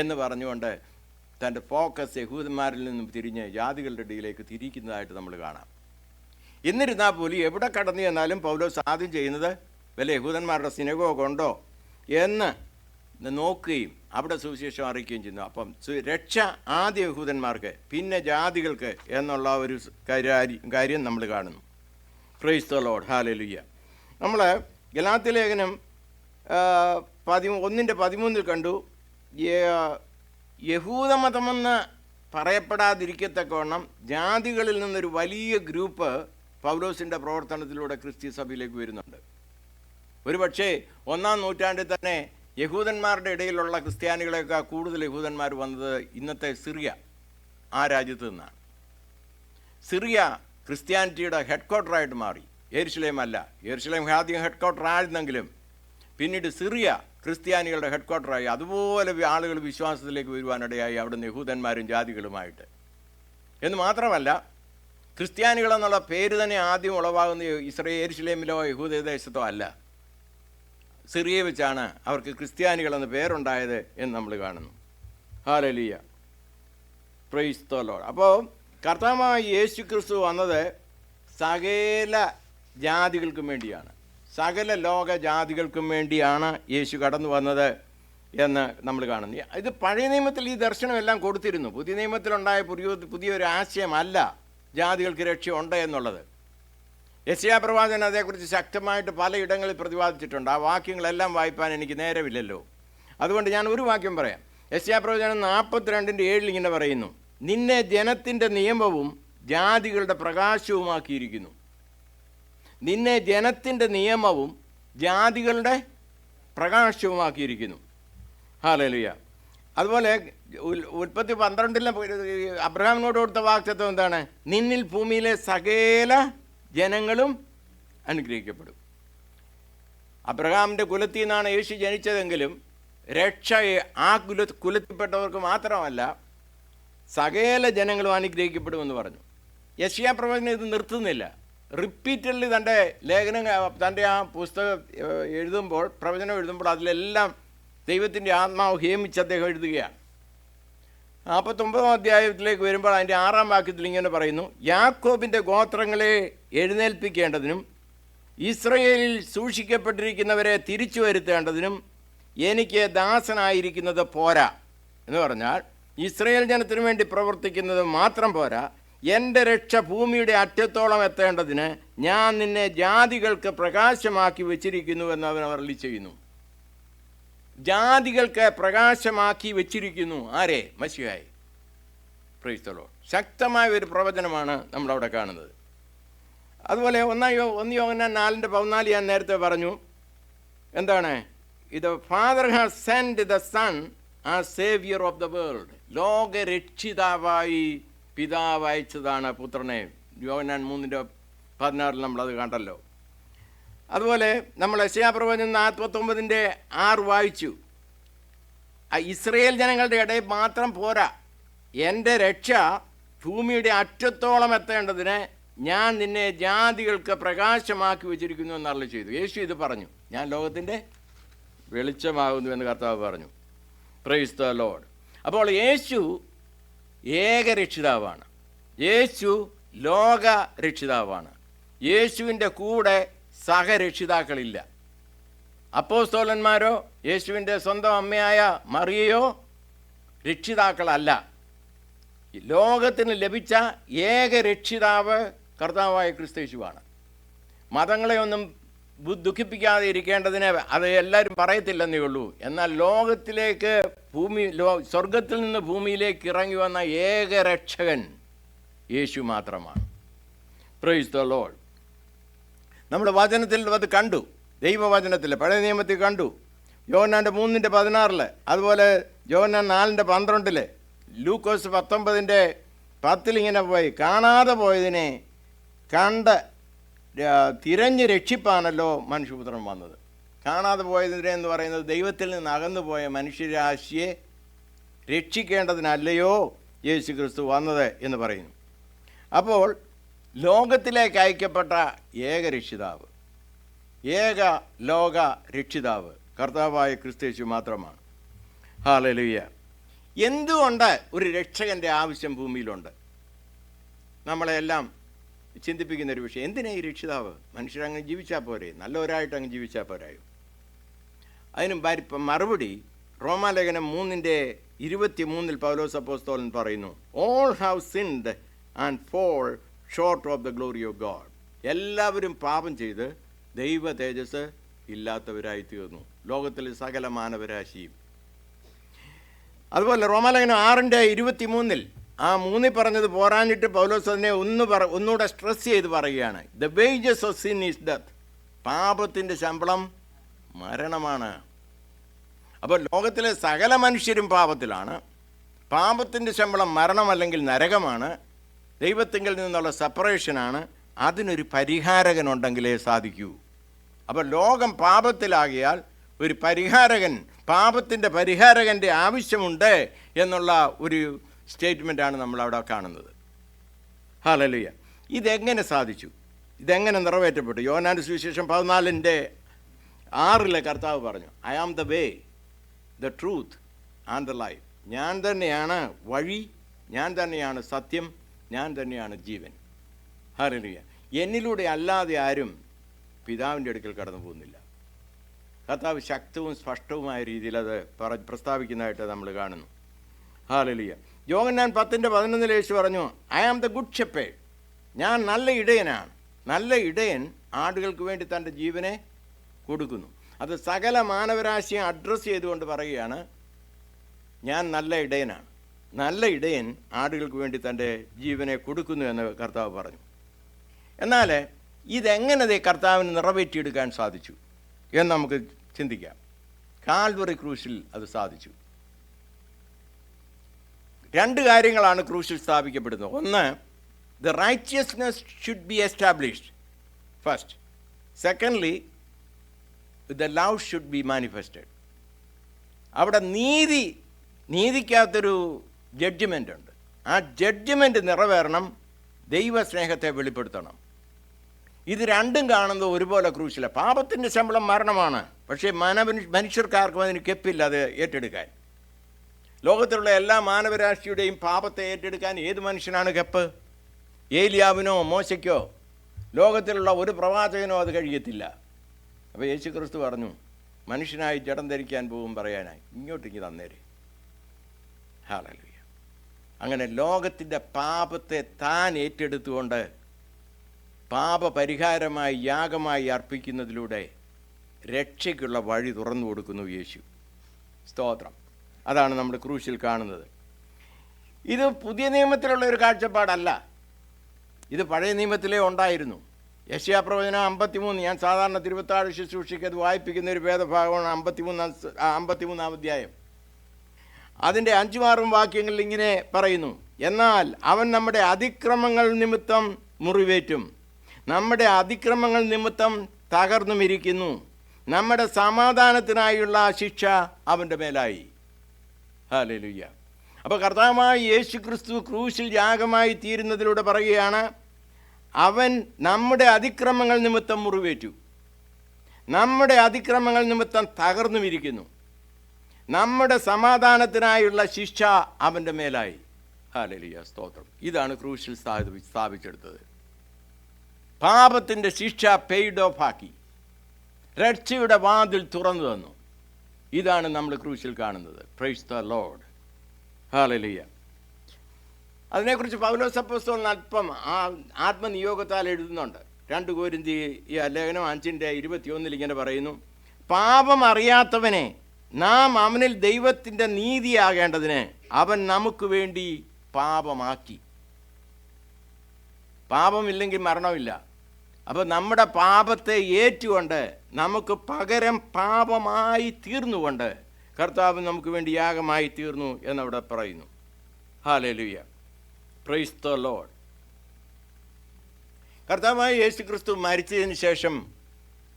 എന്ന് പറഞ്ഞുകൊണ്ട് തൻ്റെ ഫോക്കസ് യഹൂദന്മാരിൽ നിന്നും തിരിഞ്ഞ് ജാതികളുടെ ഇടയിലേക്ക് തിരിക്കുന്നതായിട്ട് നമ്മൾ കാണാം. എന്നിരുന്നാൽ പോലും എവിടെ കടന്നു ചെന്നാലും പൗലോസ് ആദ്യം ചെയ്യുന്നത് വല്ല യഹൂദന്മാരുടെ സിനഗോഗ് ഉണ്ടോ എന്ന് നോക്കുകയും അവിടെ സുവിശേഷം അറിയിക്കുകയും ചെയ്യുന്നു. അപ്പം രക്ഷ ആദ്യ യഹൂദന്മാർക്ക് പിന്നെ ജാതികൾക്ക് എന്നുള്ള ഒരു കാര്യം നമ്മൾ കാണുന്നു. Price the Lord, hallelujah. നമ്മൾ ഗലാത്യ ലേഖനം 1:13 കണ്ടു, യഹൂദമതമെന്ന് പറയപ്പെടാതിരിക്കത്തക്കവണ്ണം ജാതികളിൽ നിന്നൊരു വലിയ ഗ്രൂപ്പ് പൗലോസിൻ്റെ പ്രവർത്തനത്തിലൂടെ ക്രിസ്തീയ സഭയിലേക്ക് വരുന്നുണ്ട്. ഒരുപക്ഷേ 1-ാം നൂറ്റാണ്ടിൽ തന്നെ യഹൂദന്മാരുടെ ഇടയിലുള്ള ക്രിസ്ത്യാനികളെക്കാൾ കൂടുതൽ യഹൂദന്മാർ വന്നത് ഇന്നത്തെ സിറിയ, ആ രാജ്യത്ത് നിന്നാണ്. സിറിയ ക്രിസ്ത്യാനിറ്റിയുടെ ഹെഡ് ക്വാർട്ടറായിട്ട് മാറി, യെരുശലേം അല്ല. യെരുശലേം ആദ്യം ഹെഡ് ക്വാർട്ടർ ആയിരുന്നെങ്കിലും പിന്നീട് സിറിയ ക്രിസ്ത്യാനികളുടെ ഹെഡ് ക്വാർട്ടറായി. അതുപോലെ ആളുകൾ വിശ്വാസത്തിലേക്ക് വരുവാനിടയായി അവിടുന്ന് യഹൂദന്മാരും ജാതികളുമായിട്ട്. എന്ന് മാത്രമല്ല, ക്രിസ്ത്യാനികളെന്നുള്ള പേര് തന്നെ ആദ്യം ഉളവാകുന്ന യെരുശലേമിലോ യഹൂദദേശത്തോ അല്ല, സിറിയ വെച്ചാണ് അവർക്ക് ക്രിസ്ത്യാനികളെന്ന് പേരുണ്ടായത് എന്ന് നമ്മൾ കാണുന്നു. Hallelujah, price the Lord. അപ്പോൾ കർത്താവായ യേശു ക്രിസ്തു വന്നത് സകല ജാതികൾക്കും വേണ്ടിയാണ്, സകല ലോക ജാതികൾക്കും വേണ്ടിയാണ് യേശു കടന്നു വന്നത് എന്ന് നമ്മൾ കാണുന്നു. ഇത് പഴയ നിയമത്തിൽ ഈ ദർശനമെല്ലാം കൊടുത്തിരുന്നു. പുതിയ നിയമത്തിലുണ്ടായ പുതിയൊരു ആശയമല്ല ജാതികൾക്ക് രക്ഷയുണ്ട് എന്നുള്ളത്. യെശയ്യാ പ്രവാചകൻ അതേക്കുറിച്ച് ശക്തമായിട്ട് പലയിടങ്ങളിൽ പ്രതിപാദിച്ചിട്ടുണ്ട്. ആ വാക്യങ്ങളെല്ലാം വായിപ്പാൻ എനിക്ക് നേരമില്ലല്ലോ, അതുകൊണ്ട് ഞാൻ ഒരു വാക്യം പറയാം. യെശയ്യാ പ്രവാചകൻ 42:7 ഇങ്ങനെ പറയുന്നു, നിന്നെ ജനത്തിൻ്റെ നിയമവും ജാതികളുടെ പ്രകാശവുമാക്കിയിരിക്കുന്നു. നിന്നെ ജനത്തിൻ്റെ നിയമവും ജാതികളുടെ പ്രകാശവുമാക്കിയിരിക്കുന്നു. ഹല്ലേലൂയ. അതുപോലെ ഉൽപ്പത്തി 12 അബ്രഹാമിനോട് കൊടുത്ത വാഗ്ദത്തം എന്താണ്? നിന്നിൽ ഭൂമിയിലെ സകല ജനങ്ങളും അനുഗ്രഹിക്കപ്പെടും. അബ്രഹാമിൻ്റെ കുലത്തിൽ നിന്നാണ് യേശു ജനിച്ചതെങ്കിലും രക്ഷ ആ കുലത്തിൽപ്പെട്ടവർക്ക് മാത്രമല്ല, സകല ജനങ്ങളും അനുഗ്രഹിക്കപ്പെടുമെന്ന് പറഞ്ഞു. യെശയ്യാ പ്രവചനം ഇത് നിർത്തുന്നില്ല. റിപ്പീറ്റഡ്ലി തൻ്റെ തൻ്റെ ആ പുസ്തകം എഴുതുമ്പോൾ, പ്രവചനം എഴുതുമ്പോൾ അതിലെല്ലാം ദൈവത്തിൻ്റെ ആത്മാവ് ഹേമിച്ച് അദ്ദേഹം എഴുതുകയാണ്. 49-ാം അധ്യായത്തിലേക്ക് വരുമ്പോൾ അതിൻ്റെ 6-ാം വാക്യത്തിൽ ഇങ്ങനെ പറയുന്നു, യാക്കോബിൻ്റെ ഗോത്രങ്ങളെ എഴുന്നേൽപ്പിക്കേണ്ടതിനും ഇസ്രയേലിൽ സൂക്ഷിക്കപ്പെട്ടിരിക്കുന്നവരെ തിരിച്ചു വരുത്തേണ്ടതിനും എനിക്ക് ദാസനായിരിക്കുന്നത് പോരാ. എന്ന് പറഞ്ഞാൽ ഇസ്രയേൽ ജനത്തിനു വേണ്ടി പ്രവർത്തിക്കുന്നത് മാത്രം പോരാ, എൻ്റെ രക്ഷ ഭൂമിയുടെ അറ്റത്തോളം എത്തേണ്ടതിന് ഞാൻ നിന്നെ ജാതികൾക്ക് പ്രകാശമാക്കി വെച്ചിരിക്കുന്നു എന്ന് അവൻ അരുളി ചെയ്യുന്നു. ജാതികൾക്ക് പ്രകാശമാക്കി വെച്ചിരിക്കുന്നു. ആരെ? മശിഹായെ. Praise the lord. ശക്തമായ ഒരു പ്രവചനമാണ് നമ്മളവിടെ കാണുന്നത്. അതുപോലെ 1 യോഹന്നാൻ 4:14 ഞാൻ നേരത്തെ പറഞ്ഞു. എന്താണ് ഇത്? Father has send the son as saviour of the world. ലോകരക്ഷിതാവായി പിതാവ് അയച്ചതാണ് പുത്രനെ. യോഹന്നാൻ 3:16 നമ്മളത് കണ്ടല്ലോ. അതുപോലെ നമ്മൾ യെശയ്യാ പ്രവചനം 49:6 വായിച്ചു. ഇസ്രയേൽ ജനങ്ങളുടെ ഇടയിൽ മാത്രം പോരാ, എൻ്റെ രക്ഷ ഭൂമിയുടെ അറ്റത്തോളം എത്തേണ്ടതിന് ഞാൻ നിന്നെ ജാതികൾക്ക് പ്രകാശമാക്കി വെച്ചിരിക്കുന്നു എന്ന് അരുളി ചെയ്തു. യേശു ഇത് പറഞ്ഞു, ഞാൻ ലോകത്തിൻ്റെ വെളിച്ചമാകുന്നു എന്ന് കർത്താവ് പറഞ്ഞു. Price the Lord. അപ്പോൾ യേശു ഏകരക്ഷിതാവാണ്, യേശു ലോക രക്ഷിതാവാണ്. യേശുവിൻ്റെ കൂടെ സഹരക്ഷിതാക്കളില്ല. അപ്പോസ്തലന്മാരോ യേശുവിൻ്റെ സ്വന്തം അമ്മയായ മറിയയോ രക്ഷിതാക്കളല്ല. ലോകത്തിന് ലഭിച്ച ഏക രക്ഷിതാവ് കർത്താവായ ക്രിസ്തേശുവാണ്. മതങ്ങളെ ഒന്നും ദുഃഖിപ്പിക്കാതെ ഇരിക്കേണ്ടതിന് അത് എല്ലാവരും പറയത്തില്ലെന്നേ ഉള്ളൂ. എന്നാൽ ലോകത്തിലേക്ക് സ്വർഗത്തിൽ നിന്ന് ഭൂമിയിലേക്ക് ഇറങ്ങി വന്ന ഏക രക്ഷകൻ യേശു മാത്രമാണ്. Price the Lord. നമ്മുടെ വചനത്തിൽ അത് കണ്ടു, ദൈവവചനത്തിൽ പഴയ നിയമത്തിൽ കണ്ടു. യോഹന്നാൻ്റെ 3:16, അതുപോലെ യോഹന്നാൻ 4:12, ലൂക്കോസ് 19:10 ഇങ്ങനെ പോയി, കാണാതെ പോയതിനെ കണ്ട് തിരഞ്ഞ് രക്ഷിപ്പാണല്ലോ മനുഷ്യപുത്രൻ വന്നത്. കാണാതെ പോയതിനെ എന്ന് പറയുന്നത് ദൈവത്തിൽ നിന്ന് അകന്നുപോയ മനുഷ്യരാശിയെ രക്ഷിക്കേണ്ടതിനല്ലയോ യേശു ക്രിസ്തു വന്നത് എന്ന് പറയുന്നു. അപ്പോൾ ലോകത്തിലേക്ക് അയക്കപ്പെട്ട ഏക രക്ഷിതാവ്, ഏക ലോക രക്ഷിതാവ് കർത്താവായ ക്രിസ്തേശു മാത്രമാണ്. ഹല്ലേലൂയ. എന്തുകൊണ്ട് ഒരു രക്ഷകൻ്റെ ആവശ്യം ഭൂമിയിലുണ്ട്? നമ്മളെല്ലാം ചിന്തിപ്പിക്കുന്നൊരു വിഷയം. എന്തിനാ ഈ രക്ഷിതാവ്? മനുഷ്യരങ്ങ് ജീവിച്ചാൽ പോരെ, നല്ലവരായിട്ട് അങ്ങ് ജീവിച്ചാൽ പോരായോ? അതിന് മറുപടി റോമാലേഖനം 3:23 പൗലോസ് അപ്പോസ്തലൻ പറയുന്നു, all have sinned and fall short of the glory of God. എല്ലാവരും പാപം ചെയ്ത് ദൈവ തേജസ് ഇല്ലാത്തവരായി തീർന്നു, ലോകത്തിലെ സകല മാനവരാശിയും. അതുപോലെ റോമാലേഖനം 6:23 ആ 3 പറഞ്ഞത് പോരാഞ്ഞിട്ട് പൗലോസ് അതിനെ ഒന്നുകൂടെ സ്ട്രെസ് ചെയ്ത് പറയുകയാണ്, the wages of sin is death. പാപത്തിൻ്റെ ശമ്പളം മരണമാണ്. അപ്പോൾ ലോകത്തിലെ സകല മനുഷ്യരും പാപത്തിലാണ്. പാപത്തിൻ്റെ ശമ്പളം മരണമല്ലെങ്കിൽ നരകമാണ്, ദൈവത്തിങ്കിൽ നിന്നുള്ള സെപ്പറേഷനാണ്. അതിനൊരു പരിഹാരകനുണ്ടെങ്കിലേ സാധിക്കൂ. അപ്പോൾ ലോകം പാപത്തിലാകിയാൽ ഒരു പരിഹാരകൻ, പാപത്തിൻ്റെ പരിഹാരകൻ്റെ ആവശ്യമുണ്ട് എന്നുള്ള ഒരു സ്റ്റേറ്റ്മെൻറ്റാണ് നമ്മളവിടെ കാണുന്നത്. ഹല്ലേലൂയ. ഇതെങ്ങനെ സാധിച്ചു? ഇതെങ്ങനെ നിറവേറ്റപ്പെട്ടു? യോഹന്നാന്റെ സുവിശേഷം 14:6 കർത്താവ് പറഞ്ഞു, I am the way, the truth and the life. ഞാൻ തന്നെയാണ് വഴി, ഞാൻ തന്നെയാണ് സത്യം, ഞാൻ തന്നെയാണ് ജീവൻ. ഹല്ലേലൂയ. എന്നിലൂടെ അല്ലാതെ ആരും പിതാവിൻ്റെ അടുക്കൽ കടന്നു പോകുന്നില്ല. കർത്താവ് ശക്തവും സ്പഷ്ടവുമായ രീതിയിൽ അത് പ്രസ്താവിക്കുന്നതായിട്ട് നമ്മൾ കാണുന്നു. ഹല്ലേലൂയ. യോഹന്നാൻ 10:11 യേശു പറഞ്ഞു, I am the good shepherd. ഞാൻ നല്ല ഇടയനാണ്. നല്ല ഇടയൻ ആടുകൾക്ക് വേണ്ടി തൻ്റെ ജീവനെ കൊടുക്കുന്നു. അത് സകല മാനവരാശിയെ അഡ്രസ്സ് ചെയ്തുകൊണ്ട് പറയുകയാണ്, ഞാൻ നല്ല ഇടയനാണ്. നല്ല ഇടയൻ ആടുകൾക്ക് വേണ്ടി തൻ്റെ ജീവനെ കൊടുക്കുന്നു എന്ന് കർത്താവ് പറഞ്ഞു. എന്നാൽ ഇതെങ്ങനെ കർത്താവിന് നിറവേറ്റിയെടുക്കാൻ സാധിച്ചു എന്ന് നമുക്ക് ചിന്തിക്കാം. കാൽവറി ക്രൂശിൽ അത് സാധിച്ചു. 2 കാര്യങ്ങളാണ് ക്രൂശിൽ സ്ഥാപിക്കപ്പെടുന്നത്. ഒന്ന്, the righteousness should be established first. Secondly, the love should be manifested. അവിടെ നീതിക്കകത്തൊരു ജഡ്ജ്മെൻ്റ് ഉണ്ട്. ആ ജഡ്ജ്മെൻ്റ് നിറവേറണം, ദൈവസ്നേഹത്തെ വെളിപ്പെടുത്തണം. ഇത് രണ്ടും കാണുന്നത് ഒരുപോലെ ക്രൂശില. പാപത്തിൻ്റെ ശമ്പളം മരണമാണ്, പക്ഷേ മനുഷ്യർക്കാർക്കും അതിന് കെപ്പില്ല അത് ഏറ്റെടുക്കാൻ. ലോകത്തിലുള്ള എല്ലാ മാനവരാശിയുടെയും പാപത്തെ ഏറ്റെടുക്കാൻ ഏത് മനുഷ്യനാണ് കെപ്പ്? ഏലിയാവിനോ മോശയ്ക്കോ ലോകത്തിലുള്ള ഒരു പ്രവാചകനോ അത് കഴിയത്തില്ല. അപ്പോൾ യേശു ക്രിസ്തു പറഞ്ഞു, മനുഷ്യനായി ജഡം ധരിക്കാൻ പോകും പറയാനായി, ഇങ്ങോട്ടേക്ക് തന്നേരെ. ഹല്ലേലൂയ. അങ്ങനെ ലോകത്തിൻ്റെ പാപത്തെ താൻ ഏറ്റെടുത്തുകൊണ്ട് പാപപരിഹാരമായി യാഗമായി അർപ്പിക്കുന്നതിലൂടെ രക്ഷയ്ക്കുള്ള വഴി തുറന്നു കൊടുക്കുന്നു യേശു. സ്തോത്രം. അതാണ് നമ്മൾ ക്രൂശിൽ കാണുന്നത്. ഇത് പുതിയ നിയമത്തിലുള്ള ഒരു കാഴ്ചപ്പാടല്ല, ഇത് പഴയ നിയമത്തിലേ ഉണ്ടായിരുന്നു. യെശയ്യാപ്രവചനം 53, ഞാൻ സാധാരണ തിരുവത്താഴ് ശുശ്രൂഷയ്ക്ക് അത് വായിപ്പിക്കുന്ന ഒരു വേദഭാഗമാണ് 53-ാം അധ്യായം. അതിൻ്റെ 5-6 വാക്യങ്ങളിൽ ഇങ്ങനെ പറയുന്നു, എന്നാൽ അവൻ നമ്മുടെ അതിക്രമങ്ങൾ നിമിത്തം മുറിവേറ്റും നമ്മുടെ അതിക്രമങ്ങൾ നിമിത്തം തകർന്നുമിരിക്കുന്നു, നമ്മുടെ സമാധാനത്തിനായുള്ള ശിക്ഷ അവൻ്റെ മേലായി. ഹല്ലേലൂയ. അപ്പോൾ കർത്താവായ യേശു ക്രിസ്തു ക്രൂശിൽ യാഗമായി തീരുന്നതിലൂടെ പറയുകയാണ്, അവൻ നമ്മുടെ അതിക്രമങ്ങൾ നിമിത്തം മുറിവേറ്റു, നമ്മുടെ അതിക്രമങ്ങൾ നിമിത്തം തകർന്നുമിരിക്കുന്നു, നമ്മുടെ സമാധാനത്തിനായുള്ള ശിക്ഷ അവൻ്റെ മേലായി. ഹല്ലേലൂയ. സ്തോത്രം. ഇതാണ് ക്രൂശിൽ സ്ഥാപിച്ചെടുത്തത്. പാപത്തിൻ്റെ ശിക്ഷ പെയ്ഡ് ഓഫ് ആക്കി, രക്ഷയുടെ വാതിൽ തുറന്നു തന്നു. ഇതാണ് നമ്മൾ ക്രൂശിൽ കാണുന്നത്. Praise the Lord. ഹല്ലേലൂയ. അതിനെക്കുറിച്ച് പൗലോസ് അപ്പോസ്തലൻ അല്പം ആത്മനിയോഗത്താൽ എഴുതുന്നുണ്ട്. 2 കൊരിന്ത്യർ ലേഖനം 5:21 ഇങ്ങനെ പറയുന്നു, പാപം അറിയാത്തവനെ നാം അവനിൽ ദൈവത്തിൻ്റെ നീതിയാകേണ്ടതിന് അവൻ നമുക്ക് വേണ്ടി പാപമാക്കി. പാപമില്ലെങ്കിൽ മരണമില്ല. അപ്പോൾ നമ്മുടെ പാപത്തെ ഏറ്റുകൊണ്ട് നമുക്ക് പകരം പാപമായി തീർന്നുകൊണ്ട് കർത്താവ് നമുക്ക് വേണ്ടി യാഗമായി തീർന്നു എന്നവിടെ പറയുന്നു. ഹല്ലേലൂയ. Praise the Lord. കർത്താവായ യേശു ക്രിസ്തു മരിച്ചതിന് ശേഷം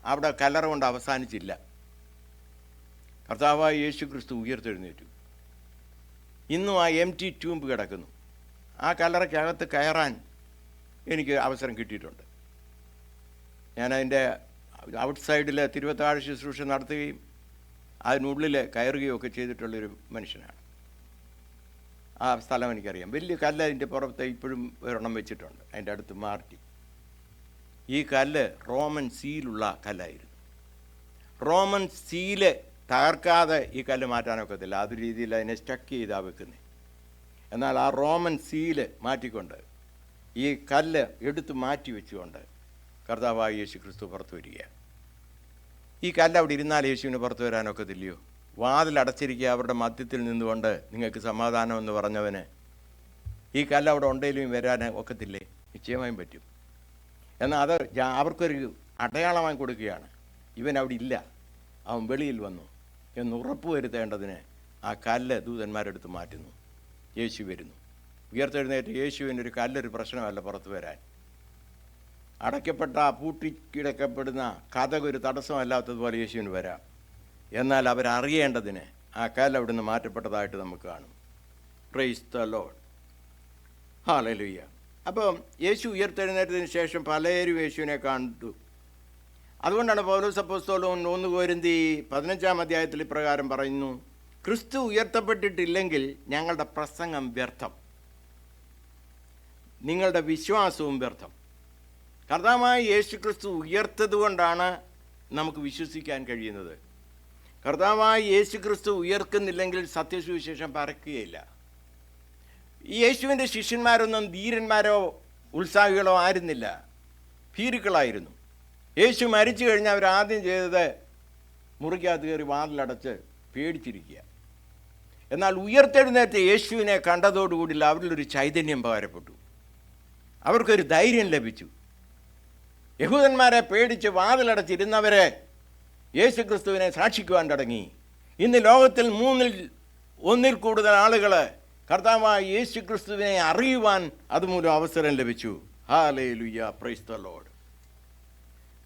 അവിടെ കല്ലറ കൊണ്ട് അവസാനിച്ചില്ല. കർത്താവായ യേശു ക്രിസ്തു ഉയർത്തെഴുന്നേറ്റു. ഇന്നും ആ എംപ്റ്റി ട്യൂമ്പ് കിടക്കുന്നു. ആ കല്ലറയ്ക്കകത്ത് കയറാൻ എനിക്ക് അവസരം കിട്ടിയിട്ടുണ്ട്. ഞാനതിൻ്റെ ഔട്ട് സൈഡിൽ തിരുവത്താഴ് ശുശ്രൂഷ നടത്തുകയും അതിനുള്ളിൽ കയറുകയോ ഒക്കെ ചെയ്തിട്ടുള്ളൊരു മനുഷ്യനാണ്. ആ സ്ഥലം എനിക്കറിയാം. വലിയ കല്ല് അതിൻ്റെ പുറത്ത് ഇപ്പോഴും ഒരെണ്ണം വെച്ചിട്ടുണ്ട്, അതിൻ്റെ അടുത്ത് മാർട്ടി. ഈ കല്ല് റോമൻ സീലുള്ള കല്ലായിരുന്നു. റോമൻ സീല് തകർക്കാതെ ഈ കല്ല് മാറ്റാനൊക്കത്തില്ല, അതൊരു രീതിയിൽ അതിനെ സ്റ്റക്ക് ചെയ്താണ് വെക്കുന്നത്. എന്നാൽ ആ റോമൻ സീല് മാറ്റിക്കൊണ്ട് ഈ കല്ല് എടുത്ത് മാറ്റി വെച്ചുകൊണ്ട് കർത്താവായ യേശു ക്രിസ്തു പുറത്തു വരികയാണ്. ഈ കല്ല് അവിടെ ഇരുന്നാൽ യേശുവിന് പുറത്തു വരാനൊക്കത്തില്ലയോ? വാതിലടച്ചിരിക്കുക അവരുടെ മധ്യത്തിൽ നിന്നുകൊണ്ട് നിങ്ങൾക്ക് സമാധാനം എന്ന് പറഞ്ഞവന് ഈ കല്ല് അവിടെ ഉണ്ടെങ്കിലും വരാൻ ഒക്കത്തില്ലേ? നിശ്ചയമായും പറ്റും. എന്നാൽ അത് അവർക്കൊരു അടയാളമായി കൊടുക്കുകയാണ്. ഇവൻ അവിടെ ഇല്ല, അവൻ വെളിയിൽ വന്നു എന്ന് ഉറപ്പ് വരുത്തേണ്ടതിന് ആ കല്ല് ദൂതന്മാരെടുത്ത് മാറ്റുന്നു. യേശു വരുന്നു. ഉയർത്തെഴുന്നേറ്റ് യേശുവിനൊരു കല്ലൊരു പ്രശ്നമല്ല പുറത്തു വരാൻ. അടയ്ക്കപ്പെട്ട പൂട്ടിക്കിടക്കപ്പെടുന്ന കഥകൊരു തടസ്സമല്ലാത്തതുപോലെ യേശുവിന് വരാം. എന്നാൽ അവരറിയേണ്ടതിന് ആ കല്ല് അവിടെ നിന്ന് മാറ്റപ്പെട്ടതായിട്ട് നമുക്ക് കാണും. Praise the Lord. ഹല്ലേലൂയ. അപ്പം യേശു ഉയർത്തെഴുന്നേറ്റതിന് ശേഷം പലരും യേശുവിനെ കണ്ടു. അതുകൊണ്ടാണ് പൗലോസ് അപ്പോസ്തലൻ 1 കൊരിന്ത്യർ 15 അധ്യായത്തിൽ ഇപ്രകാരം പറയുന്നു: ക്രിസ്തു ഉയർത്തപ്പെട്ടിട്ടില്ലെങ്കിൽ ഞങ്ങളുടെ പ്രസംഗം വ്യർത്ഥം, നിങ്ങളുടെ വിശ്വാസവും വ്യർത്ഥം. കർത്താവായ യേശു ക്രിസ്തു ഉയർത്തതുകൊണ്ടാണ് നമുക്ക് വിശ്വസിക്കാൻ കഴിയുന്നത്. കർത്താവായ യേശു ക്രിസ്തു ഉയർക്കുന്നില്ലെങ്കിൽ സത്യസുവിശേഷം പരക്കുകയില്ല. ഈ യേശുവിൻ്റെ ശിഷ്യന്മാരൊന്നും ധീരന്മാരോ ഉത്സാഹികളോ ആയിരുന്നില്ല, ഭീരുക്കളായിരുന്നു. യേശു മരിച്ചു കഴിഞ്ഞാൽ അവരാദ്യം ചെയ്തത് മുറിക്കകത്ത് കയറി വാതിലടച്ച് പേടിച്ചിരിക്കുക. എന്നാൽ ഉയർത്തെഴുന്നേറ്റ യേശുവിനെ കണ്ടതോടുകൂടി അവരിലൊരു ചൈതന്യം പകരപ്പെട്ടു, അവർക്കൊരു ധൈര്യം ലഭിച്ചു. യഹൂദന്മാരെ പേടിച്ച് വാതിലടച്ചിരുന്നവരെ യേശു ക്രിസ്തുവിനെ സാക്ഷിക്കുവാൻ തുടങ്ങി. ഇന്ന് ലോകത്തിൽ 1/3 കൂടുതൽ ആളുകൾ കർത്താവായ യേശു ക്രിസ്തുവിനെ അറിയുവാൻ അതുമൂലം അവസരം ലഭിച്ചു. Hallelujah, praise the Lord.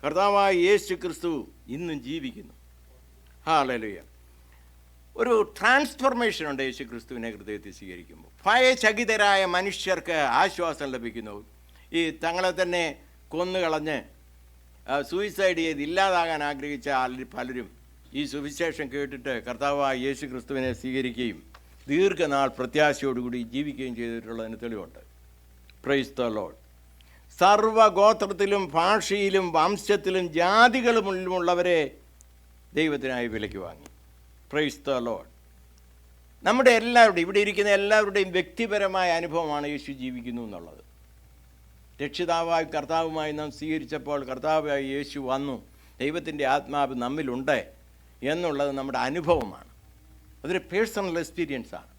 കർത്താവായ യേശു ക്രിസ്തു ഇന്നും ജീവിക്കുന്നു. ഹല്ലേലൂയ. ഒരു ട്രാൻസ്ഫർമേഷൻ ഉണ്ട് യേശു ക്രിസ്തുവിനെ ഹൃദയത്തിൽ സ്വീകരിക്കുമ്പോൾ. ഭയചകിതരായ മനുഷ്യർക്ക് ആശ്വാസം ലഭിക്കുന്നു. ഈ തങ്ങളെ തന്നെ കൊന്നുകളഞ്ഞ് സൂയിസൈഡ് ചെയ്ത് ഇല്ലാതാകാൻ ആഗ്രഹിച്ച പലരും ഈ സുവിശേഷം കേട്ടിട്ട് കർത്താവായ യേശു ക്രിസ്തുവിനെ സ്വീകരിക്കുകയും ദീർഘനാൾ പ്രത്യാശയോടുകൂടി ജീവിക്കുകയും ചെയ്തിട്ടുള്ളതിന് തെളിവുണ്ട്. Praise the Lord. സർവഗോത്രത്തിലും ഭാഷയിലും വംശത്തിലും ജാതികളുമുള്ളവരെ ദൈവത്തിനായി വിലയ്ക്ക് വാങ്ങി. Praise the Lord. നമ്മുടെ എല്ലാവരുടെയും, ഇവിടെ ഇരിക്കുന്ന എല്ലാവരുടെയും വ്യക്തിപരമായ അനുഭവമാണ് യേശു ജീവിക്കുന്നു എന്നുള്ളത്. രക്ഷിതാവായി കർത്താവുമായി നാം സ്വീകരിച്ചപ്പോൾ കർത്താവായി യേശു വന്നു, ദൈവത്തിൻ്റെ ആത്മാവ് നമ്മിലുണ്ട് എന്നുള്ളത് നമ്മുടെ അനുഭവമാണ്. അതൊരു പേഴ്സണൽ എക്സ്പീരിയൻസാണ്.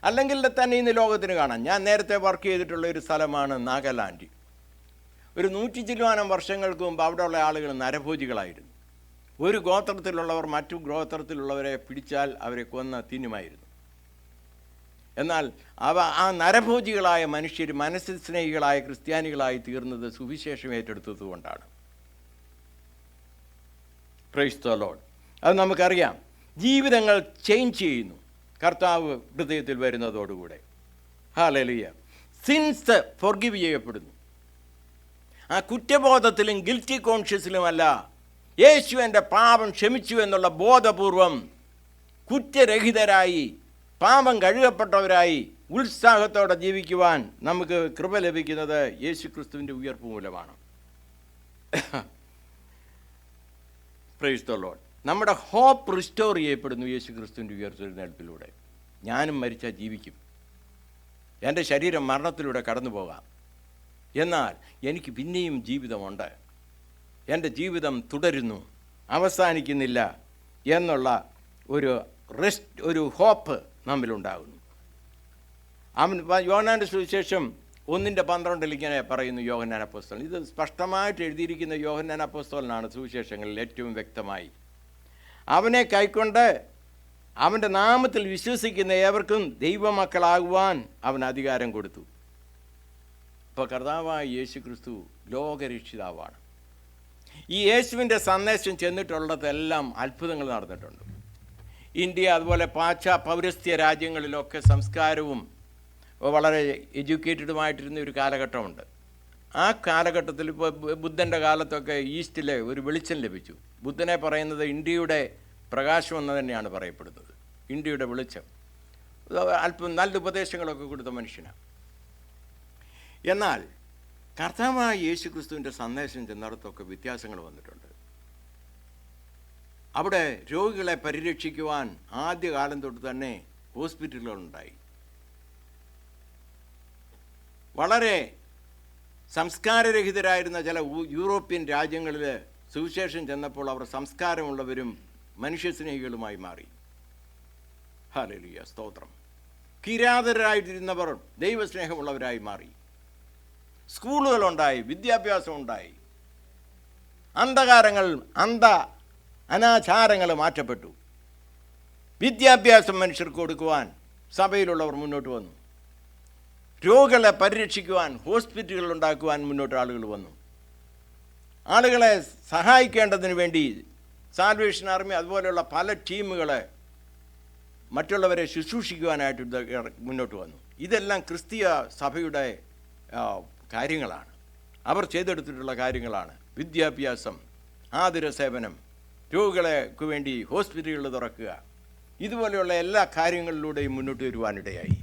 അല്ലെങ്കിൽ തന്നെ ഇന്ന് ലോകത്തിന് കാണാം. ഞാൻ നേരത്തെ വർക്ക് ചെയ്തിട്ടുള്ള ഒരു സ്ഥലമാണ് നാഗാലാൻഡ്. ഒരു 100 ചില്ലുവാനം വർഷങ്ങൾക്ക് മുമ്പ് അവിടെയുള്ള ആളുകൾ നരഭോജികളായിരുന്നു. ഒരു ഗോത്രത്തിലുള്ളവർ മറ്റു ഗോത്രത്തിലുള്ളവരെ പിടിച്ചാൽ അവരെ കൊന്ന് തിന്നുമായിരുന്നു. എന്നാൽ ആ നരഭോജികളായ മനുഷ്യർ മനസ്സിൽ സ്നേഹികളായ ക്രിസ്ത്യാനികളായി തീർന്നത് സുവിശേഷം ഏറ്റെടുത്തതുകൊണ്ടാണ്. Praise the Lord. അത് നമുക്കറിയാം. ജീവിതങ്ങൾ ചേഞ്ച് ചെയ്യുന്നു കർത്താവ് ഹൃദയത്തിൽ വരുന്നതോടുകൂടെ. ഹല്ലേലൂയ. സിൻസ് ഫോർഗിവ് ചെയ്യപ്പെടുന്നു. ആ കുറ്റബോധത്തിലും ഗിൽറ്റി കോൺഷ്യസിലുമല്ല, യേശു എൻ്റെ പാപം ക്ഷമിച്ചു എന്നുള്ള ബോധപൂർവം കുറ്റരഹിതരായി പാപം കഴുകപ്പെട്ടവരായി ഉത്സാഹത്തോടെ ജീവിക്കുവാൻ നമുക്ക് കൃപ ലഭിക്കുന്നത് യേശു ക്രിസ്തുവിൻ്റെ ഉയർപ്പ് മൂലമാണ്. Praise the Lord. നമ്മുടെ ഹോപ്പ് റിസ്റ്റോർ ചെയ്യപ്പെടുന്നു യേശു ക്രിസ്തുവിൻ്റെ ഉയർത്തെഴുന്നേൽപ്പിലൂടെ. ഞാനും മരിച്ചാൽ ജീവിക്കും, എൻ്റെ ശരീരം മരണത്തിലൂടെ കടന്നു പോകാം, എന്നാൽ എനിക്ക് പിന്നെയും ജീവിതമുണ്ട്, എൻ്റെ ജീവിതം തുടരുന്നു, അവസാനിക്കുന്നില്ല എന്നുള്ള ഒരു ഹോപ്പ് നമ്മിലുണ്ടാകുന്നു. യോഹന്നാൻ്റെ സുവിശേഷം 1:12 ഇങ്ങനെ പറയുന്നു യോഹന്നാൻ അപ്പോസ്തലൻ. ഇത് സ്പഷ്ടമായിട്ട് എഴുതിയിരിക്കുന്ന യോഹന്നാൻ അപ്പോസ്തലനാണ് സുവിശേഷങ്ങളിൽ ഏറ്റവും വ്യക്തമായി. അവനെ കൈക്കൊണ്ട് അവൻ്റെ നാമത്തിൽ വിശ്വസിക്കുന്ന ഏവർക്കും ദൈവമക്കളാകുവാൻ അവൻ അധികാരം കൊടുത്തു. ഇപ്പോൾ കർത്താവായ യേശു ക്രിസ്തു ലോകരക്ഷിതാവാണ്. ഈ യേശുവിൻ്റെ സന്ദേശം ചെന്നിട്ടുള്ളതെല്ലാം അത്ഭുതങ്ങൾ നടന്നിട്ടുണ്ട്. ഇന്ത്യ അതുപോലെ പൗരസ്ത്യ രാജ്യങ്ങളിലൊക്കെ സംസ്കാരവും വളരെ എഡ്യൂക്കേറ്റഡുമായിട്ടിരുന്ന ഒരു കാലഘട്ടമുണ്ട്. ആ കാലഘട്ടത്തിൽ ഇപ്പോൾ ബുദ്ധൻ്റെ കാലത്തൊക്കെ ഈസ്റ്റിലെ ഒരു വെളിച്ചം ലഭിച്ചു. ബുദ്ധനെ പറയുന്നത് ഇന്ത്യയുടെ പ്രകാശം എന്ന് തന്നെയാണ് പറയപ്പെടുന്നത്. ഇന്ത്യയുടെ വെളിച്ചം. അല്പം നല്ല ഉപദേശങ്ങളൊക്കെ കൊടുത്ത മനുഷ്യനാണ്. എന്നാൽ കർത്താവായ യേശു ക്രിസ്തുവിൻ്റെ സന്ദേശം ചെന്നിടത്തൊക്കെ വ്യത്യാസങ്ങൾ വന്നിട്ടുണ്ട്. അവിടെ രോഗികളെ പരിരക്ഷിക്കുവാൻ ആദ്യകാലം തൊട്ട് തന്നെ ഹോസ്പിറ്റലുകളുണ്ടായി. വളരെ സംസ്കാരരഹിതരായിരുന്ന ചില യൂറോപ്യൻ രാജ്യങ്ങളിൽ സുവിശേഷം ചെന്നപ്പോൾ അവർ സംസ്കാരമുള്ളവരും മനുഷ്യസ്നേഹികളുമായി മാറി. ഹല്ലേലൂയ, സ്തോത്രം. കിരാതരായിരുന്നവർ ദൈവസ്നേഹമുള്ളവരായി മാറി. സ്കൂളുകളുണ്ടായി, വിദ്യാഭ്യാസം ഉണ്ടായി. അനാചാരങ്ങൾ മാറ്റപ്പെട്ടു. വിദ്യാഭ്യാസം മനുഷ്യർക്ക് കൊടുക്കുവാൻ സഭയിലുള്ളവർ മുന്നോട്ട് വന്നു. രോഗികളെ പരിരക്ഷിക്കുവാൻ ഹോസ്പിറ്റലുകൾ ഉണ്ടാക്കുവാൻ മുന്നോട്ട് ആളുകൾ വന്നു. ആളുകളെ സഹായിക്കേണ്ടതിന് വേണ്ടി സാൽവേഷൻ ആർമി അതുപോലെയുള്ള പല ടീമുകളെ മറ്റുള്ളവരെ ശുശ്രൂഷിക്കുവാനായിട്ട് മുന്നോട്ട് വന്നു. ഇതെല്ലാം ക്രിസ്തീയ സഭയുടെ കാര്യങ്ങളാണ്. അവർ ചെയ്തെടുത്തിട്ടുള്ള കാര്യങ്ങളാണ്. വിദ്യാഭ്യാസം, ആതുര സേവനം, രോഗികൾക്ക് വേണ്ടി ഹോസ്പിറ്റലുകൾ തുറക്കുക, ഇതുപോലെയുള്ള എല്ലാ കാര്യങ്ങളിലൂടെയും മുന്നോട്ട് വരുവാനിടയായി.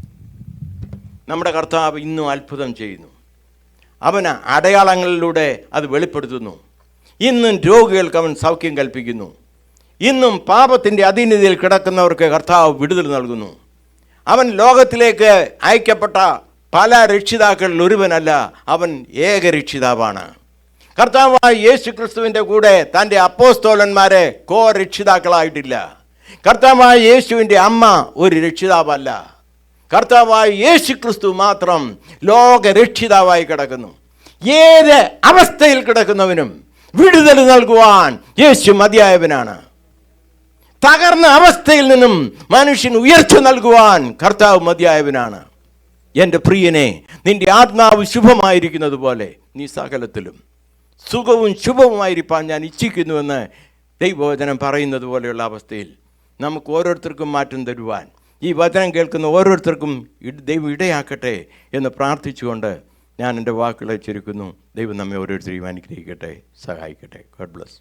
നമ്മുടെ കർത്താവ് ഇന്നും അത്ഭുതം ചെയ്യുന്നു. അവന് അടയാളങ്ങളിലൂടെ അത് വെളിപ്പെടുത്തുന്നു. ഇന്നും രോഗികൾക്ക് അവൻ സൗഖ്യം കൽപ്പിക്കുന്നു. ഇന്നും പാപത്തിൻ്റെ അധീനതയിൽ കിടക്കുന്നവർക്ക് കർത്താവ് വിടുതൽ നൽകുന്നു. അവൻ ലോകത്തിലേക്ക് അയക്കപ്പെട്ട പല രക്ഷിതാക്കളിൽ ഒരുവനല്ല, അവൻ ഏക രക്ഷിതാവാണ്. കർത്താവായ യേശു ക്രിസ്തുവിൻ്റെ കൂടെ തൻ്റെ അപ്പോസ്തോലന്മാരെ രക്ഷിതാക്കളായിട്ടില്ല. കർത്താവായ യേശുവിൻ്റെ അമ്മ ഒരു രക്ഷിതാവല്ല. കർത്താവായ യേശു ക്രിസ്തു മാത്രം ലോകരക്ഷിതാവായി കിടക്കുന്നു. ഏത് അവസ്ഥയിൽ കിടക്കുന്നവനും വിടുതൽ നൽകുവാൻ യേശു മതിയായവനാണ്. തകർന്ന അവസ്ഥയിൽ നിന്നും മനുഷ്യന് ഉയർച്ച നൽകുവാൻ കർത്താവ് മതിയായവനാണ്. എൻ്റെ പ്രിയനെ, നിന്റെ ആത്മാവ് ശുഭമായിരിക്കുന്നത് പോലെ നീ സകലത്തിലും സുഖവും ശുഭവുമായിരിക്കാൻ ഞാൻ ഇച്ഛിക്കുന്നുവെന്ന് ദൈവവചനം പറയുന്നത് പോലെയുള്ള അവസ്ഥയിൽ നമുക്ക് ഓരോരുത്തർക്കും മാറ്റം തരുവാൻ ഈ വചനം കേൾക്കുന്ന ഓരോരുത്തർക്കും ദൈവം ഇടയാക്കട്ടെ എന്ന് പ്രാർത്ഥിച്ചുകൊണ്ട് ഞാൻ എൻ്റെ വാക്കുകളെ ചുരുക്കുന്നു. ദൈവം നമ്മെ ഓരോരുത്തരെയും അനുഗ്രഹിക്കട്ടെ, സഹായിക്കട്ടെ. God bless.